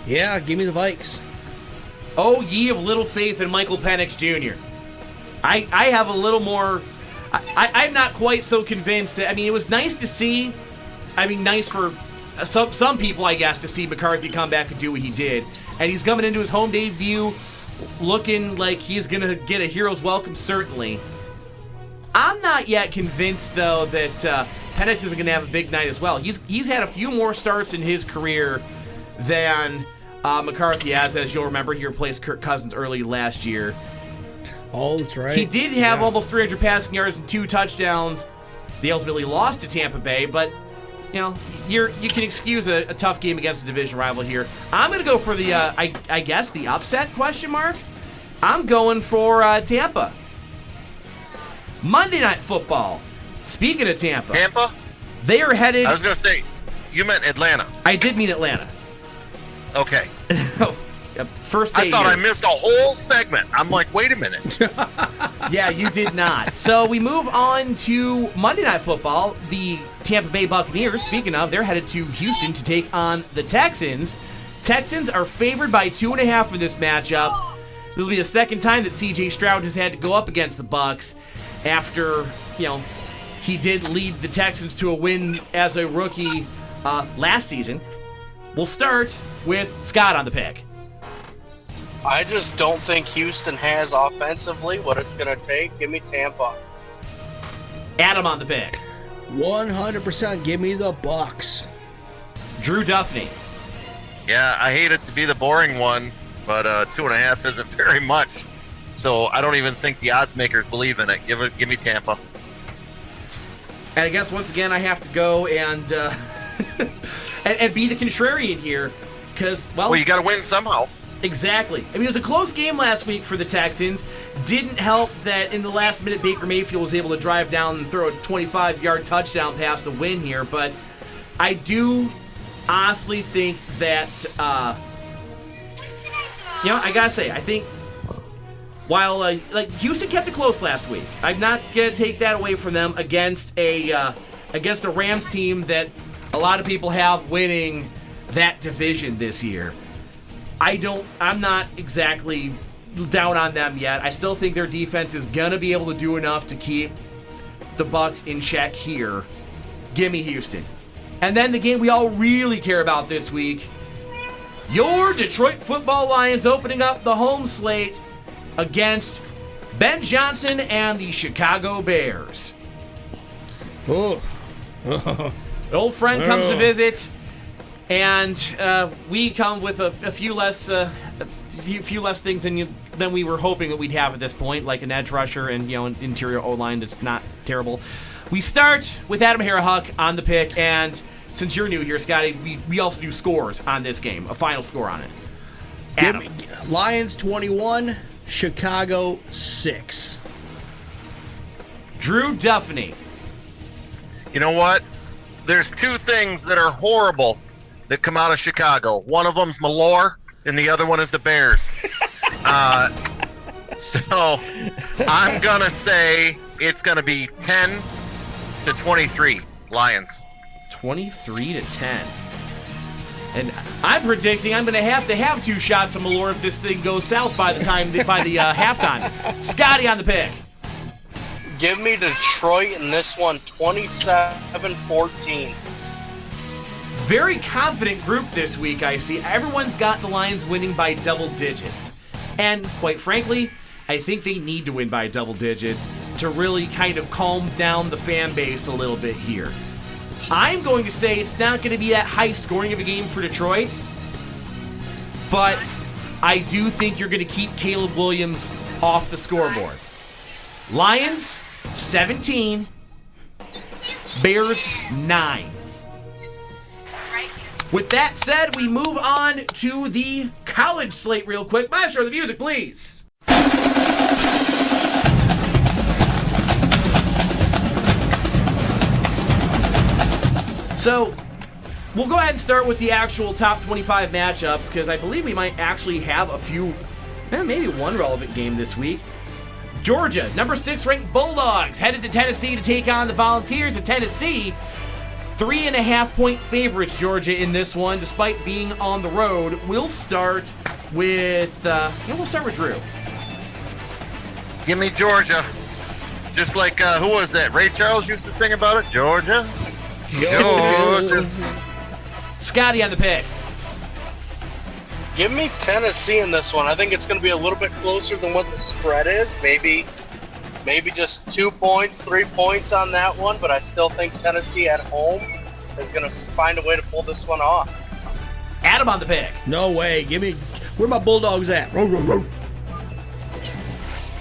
yeah, give me the Vikes. Oh, ye of little faith in Michael Penix Jr. I have a little more... I'm not quite so convinced that... it was nice to see... nice for some people, I guess, to see McCarthy come back and do what he did. And he's coming into his home debut looking like he's going to get a hero's welcome, certainly. I'm not yet convinced, though, that Penix is going to have a big night as well. He's had a few more starts in his career than McCarthy, as you'll remember, he replaced Kirk Cousins early last year. Oh, that's right. He did have almost 300 passing yards and 2 touchdowns. They ultimately lost to Tampa Bay, but you can excuse a tough game against a division rival here. I'm going to go for the I guess the upset question mark. I'm going for Tampa. Monday Night Football. Speaking of Tampa, they are headed. I was going to say, you meant Atlanta. I did mean Atlanta. Okay. First day I thought here. I missed a whole segment. I'm like, wait a minute. Yeah, you did not. So we move on to Monday Night Football. The Tampa Bay Buccaneers, speaking of, they're headed to Houston to take on the Texans. Texans are favored by 2.5 for this matchup. This will be the second time that C.J. Stroud has had to go up against the Bucs after, he did lead the Texans to a win as a rookie last season. We'll start with Scott on the pick. I just don't think Houston has offensively what it's going to take. Give me Tampa. Adam on the pick. 100% give me the Bucs. Drew Duffney. Yeah, I hate it to be the boring one, but 2.5 isn't very much. So I don't even think the odds makers believe in it. Give me Tampa. And I guess once again I have to go and and be the contrarian here because well, you got to win somehow. Exactly. I mean, it was a close game last week for the Texans. Didn't help that in the last minute Baker Mayfield was able to drive down and throw a 25-yard touchdown pass to win here. But I do honestly think that, I got to say, I think while Houston kept it close last week, I'm not going to take that away from them against a Rams team that a lot of people have winning that division this year. I'm not exactly down on them yet. I still think their defense is going to be able to do enough to keep the Bucs in check here. Give me Houston. And then the game we all really care about this week, your Detroit Football Lions opening up the home slate against Ben Johnson and the Chicago Bears. Oh. An old friend comes to visit. And we come with a few less things than we were hoping that we'd have at this point, like an edge rusher and an interior O-line that's not terrible. We start with Adam Harahuck on the pick, and since you're new here, Scotty, we also do scores on this game, a final score on it. Adam. Lions 21, Chicago 6. Drew Duffney. You know what? There's 2 things that are horrible that come out of Chicago. One of them's Malore, and the other one is the Bears. So I'm gonna say it's gonna be 10-23 Lions. 23-10. And I'm predicting I'm going to have 2 shots of Malore if this thing goes south by the halftime. Scotty on the pick. Give me Detroit in this one, 27-14. Very confident group this week, I see. Everyone's got the Lions winning by double digits. And quite frankly, I think they need to win by double digits to really kind of calm down the fan base a little bit here. I'm going to say it's not going to be that high scoring of a game for Detroit, but I do think you're going to keep Caleb Williams off the scoreboard. Lions, 17. Bears, 9. With that said, we move on to the college slate real quick. Maestro, the music, please. So, we'll go ahead and start with the actual top 25 matchups, because I believe we might actually have a few, maybe one relevant game this week. Georgia, number 6 ranked Bulldogs, headed to Tennessee to take on the Volunteers of Tennessee. 3.5-point favorites, Georgia, in this one, despite being on the road. We'll start with Drew. Give me Georgia. Just like, who was that? Ray Charles used to sing about it? Georgia. Georgia. Scotty on the pick. Give me Tennessee in this one. I think it's going to be a little bit closer than what the spread is. Maybe just 2 points, 3 points on that one, but I still think Tennessee at home is going to find a way to pull this one off. Adam Adam on the pick. No way. Where my Bulldogs at? Row, row, row.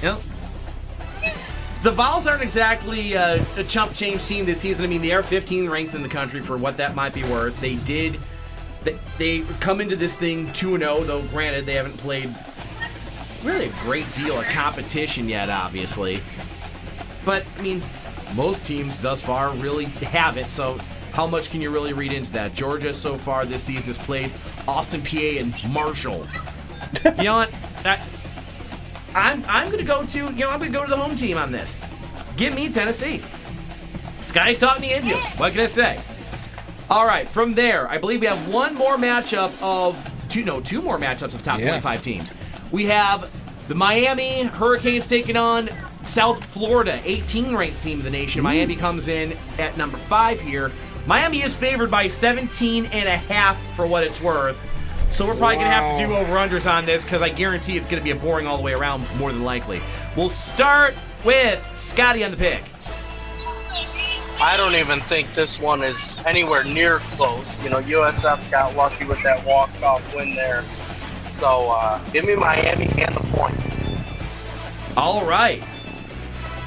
Yep. The Vols aren't exactly a chump change team this season. I mean, they are 15th ranked in the country for what that might be worth. They come into this thing 2-0, though granted they haven't played really a great deal of competition yet, obviously. But, I mean, most teams thus far really haven't, so how much can you really read into that? Georgia so far this season has played Austin, PA, and Marshall. You know what? I'm going to go to the home team on this. Give me Tennessee. Scotty talked me into it. What can I say? All right, from there, I believe we have two more matchups of top 25 teams. We have the Miami Hurricanes taking on South Florida, 18th-ranked team of the nation. Miami comes in at number 5 here. Miami is favored by 17.5 for what it's worth. So we're probably going to have to do over-unders on this because I guarantee it's going to be a boring all the way around, more than likely. We'll start with Scotty on the pick. I don't even think this one is anywhere near close. You know, USF got lucky with that walk-off win there. So give me Miami and the points. All right.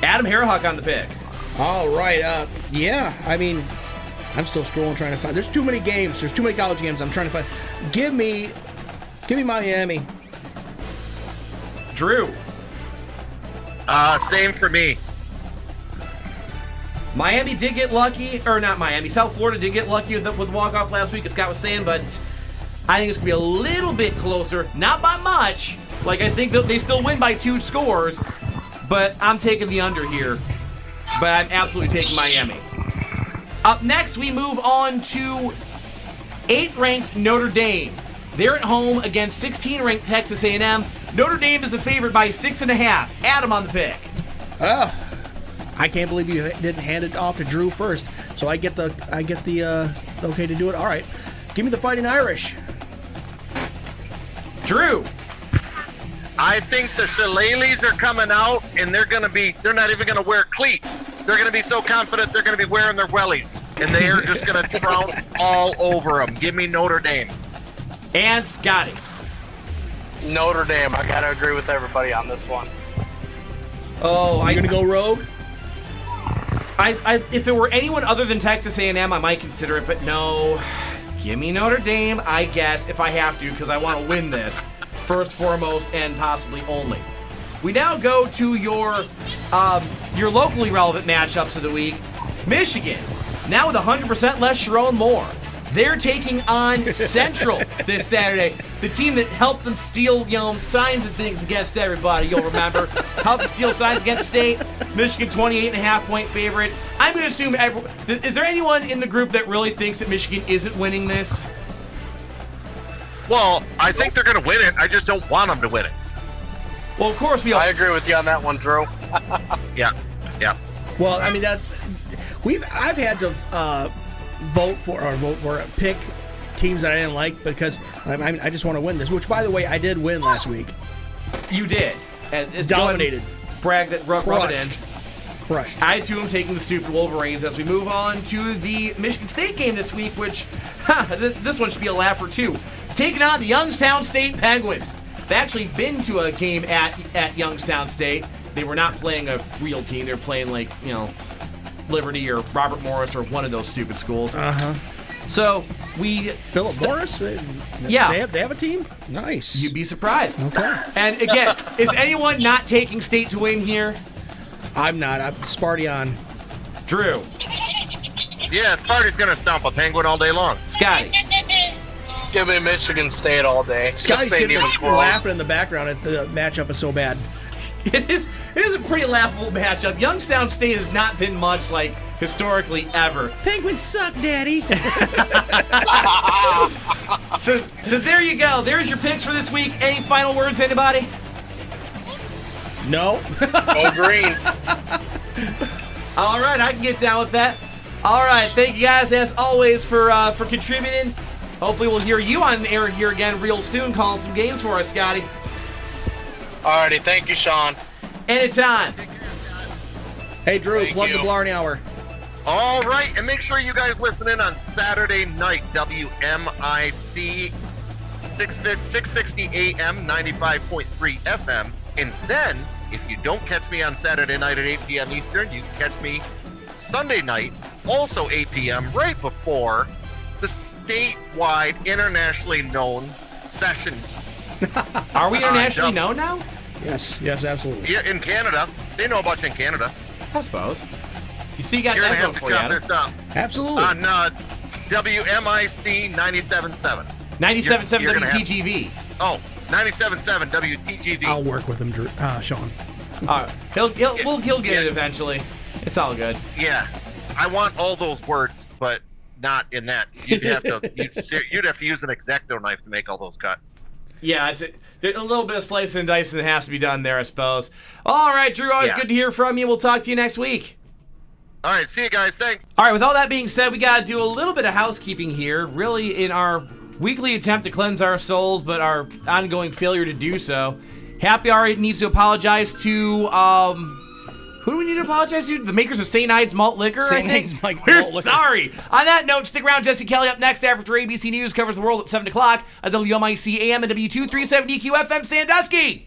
Adam Harahawk on the pick. All right. Yeah, I mean, I'm still scrolling trying to find. There's too many games. There's too many college games I'm trying to find. Give me Miami. Drew. Same for me. Miami did get lucky, or not Miami, South Florida did get lucky with the walk-off last week, as Scott was saying, but I think it's going to be a little bit closer. Not by much. Like, I think they still win by 2 scores, but I'm taking the under here. But I'm absolutely taking Miami. Up next, we move on to 8th-ranked Notre Dame. They're at home against 16th-ranked Texas A&M. Notre Dame is the favorite by 6.5. Adam on the pick. I can't believe you didn't hand it off to Drew first. So I get the okay to do it. All right, give me the Fighting Irish. Drew. I think the Shillelaghs are coming out, and they're not even going to wear cleats. They're going to be so confident they're going to be wearing their wellies, and they are just going to trounce all over them. Give me Notre Dame. And Scotty. Notre Dame. I got to agree with everybody on this one. Oh, are you going to go rogue? If it were anyone other than Texas A&M, I might consider it, but no. Give me Notre Dame, I guess, if I have to, because I want to win this first, foremost, and possibly only. We now go to your locally relevant matchups of the week. Michigan, now with 100% less Sharon Moore. They're taking on Central this Saturday. The team that helped them steal, signs and things against everybody, you'll remember. Helped them steal signs against State. Michigan, 28.5-point favorite. I'm going to assume is there anyone in the group that really thinks that Michigan isn't winning this? Well, I think they're going to win it. I just don't want them to win it. Well, of course I agree with you on that one, Drew. Yeah. Well, I mean I've had to pick teams that I didn't like because I just want to win this. Which, by the way, I did win last week. You did. And dominated. Brag that rub it in. Crushed. I too am taking the stupid Wolverines as we move on to the Michigan State game this week, which this one should be a laugher too. Taking on the Youngstown State Penguins. They've actually been to a game at Youngstown State. They were not playing a real team. They were playing Liberty or Robert Morris or one of those stupid schools. So Philip Morris? Yeah. They have a team? Nice. You'd be surprised. Okay. And again, is anyone not taking State to win here? I'm not. I'm Sparty on. Drew. Yeah, Sparty's going to stomp a Penguin all day long. Scotty. Give me Michigan State all day. Scotty's This ain't getting even close. laughing in the background. The matchup is so bad. It is a pretty laughable matchup. Youngstown State has not been much historically ever. Penguins suck, Daddy. So there you go. There's your picks for this week. Any final words, anybody? No. Go green. All right, I can get down with that. All right, thank you guys as always for contributing. Hopefully we'll hear you on air here again real soon, calling some games for us, Scotty. Alrighty, thank you, Sean. Anytime. Hey, Drew, Thank plug you. the Blarney Hour. All right, and make sure you guys listen in on Saturday night, WMIC 660 AM, 95.3 FM. And then, if you don't catch me on Saturday night at 8 p.m. Eastern, you can catch me Sunday night, also 8 p.m., right before the statewide, internationally known sessions. Are we internationally known now? Yes, absolutely. Yeah, in Canada. They know about you in Canada. I suppose. You see, you got You're going that to have going to for chop you. this up. Absolutely. On WMIC 97.7. 97.7 You're gonna have- WTGV. Oh, 97.7 WTGV. I'll work with him, Sean. He'll get it eventually. It's all good. Yeah, I want all those words, but not in that. You'd have to use an X-Acto knife to make all those cuts. Yeah, there's a little bit of slicing and dicing that has to be done there, I suppose. All right, Drew, always good to hear from you. We'll talk to you next week. All right, see you guys. Thanks. All right, with all that being said, we got to do a little bit of housekeeping here, really in our weekly attempt to cleanse our souls, but our ongoing failure to do so. Happy Hour needs to apologize to, who do we need to apologize to? The makers of St. Ides Malt Liquor, St. I think. Ides Malt We're Liquor. sorry. On that note, stick around. Jesse Kelly up next after ABC News covers the world at 7 o'clock at WMIC AM and W237 EQ FM Sandusky.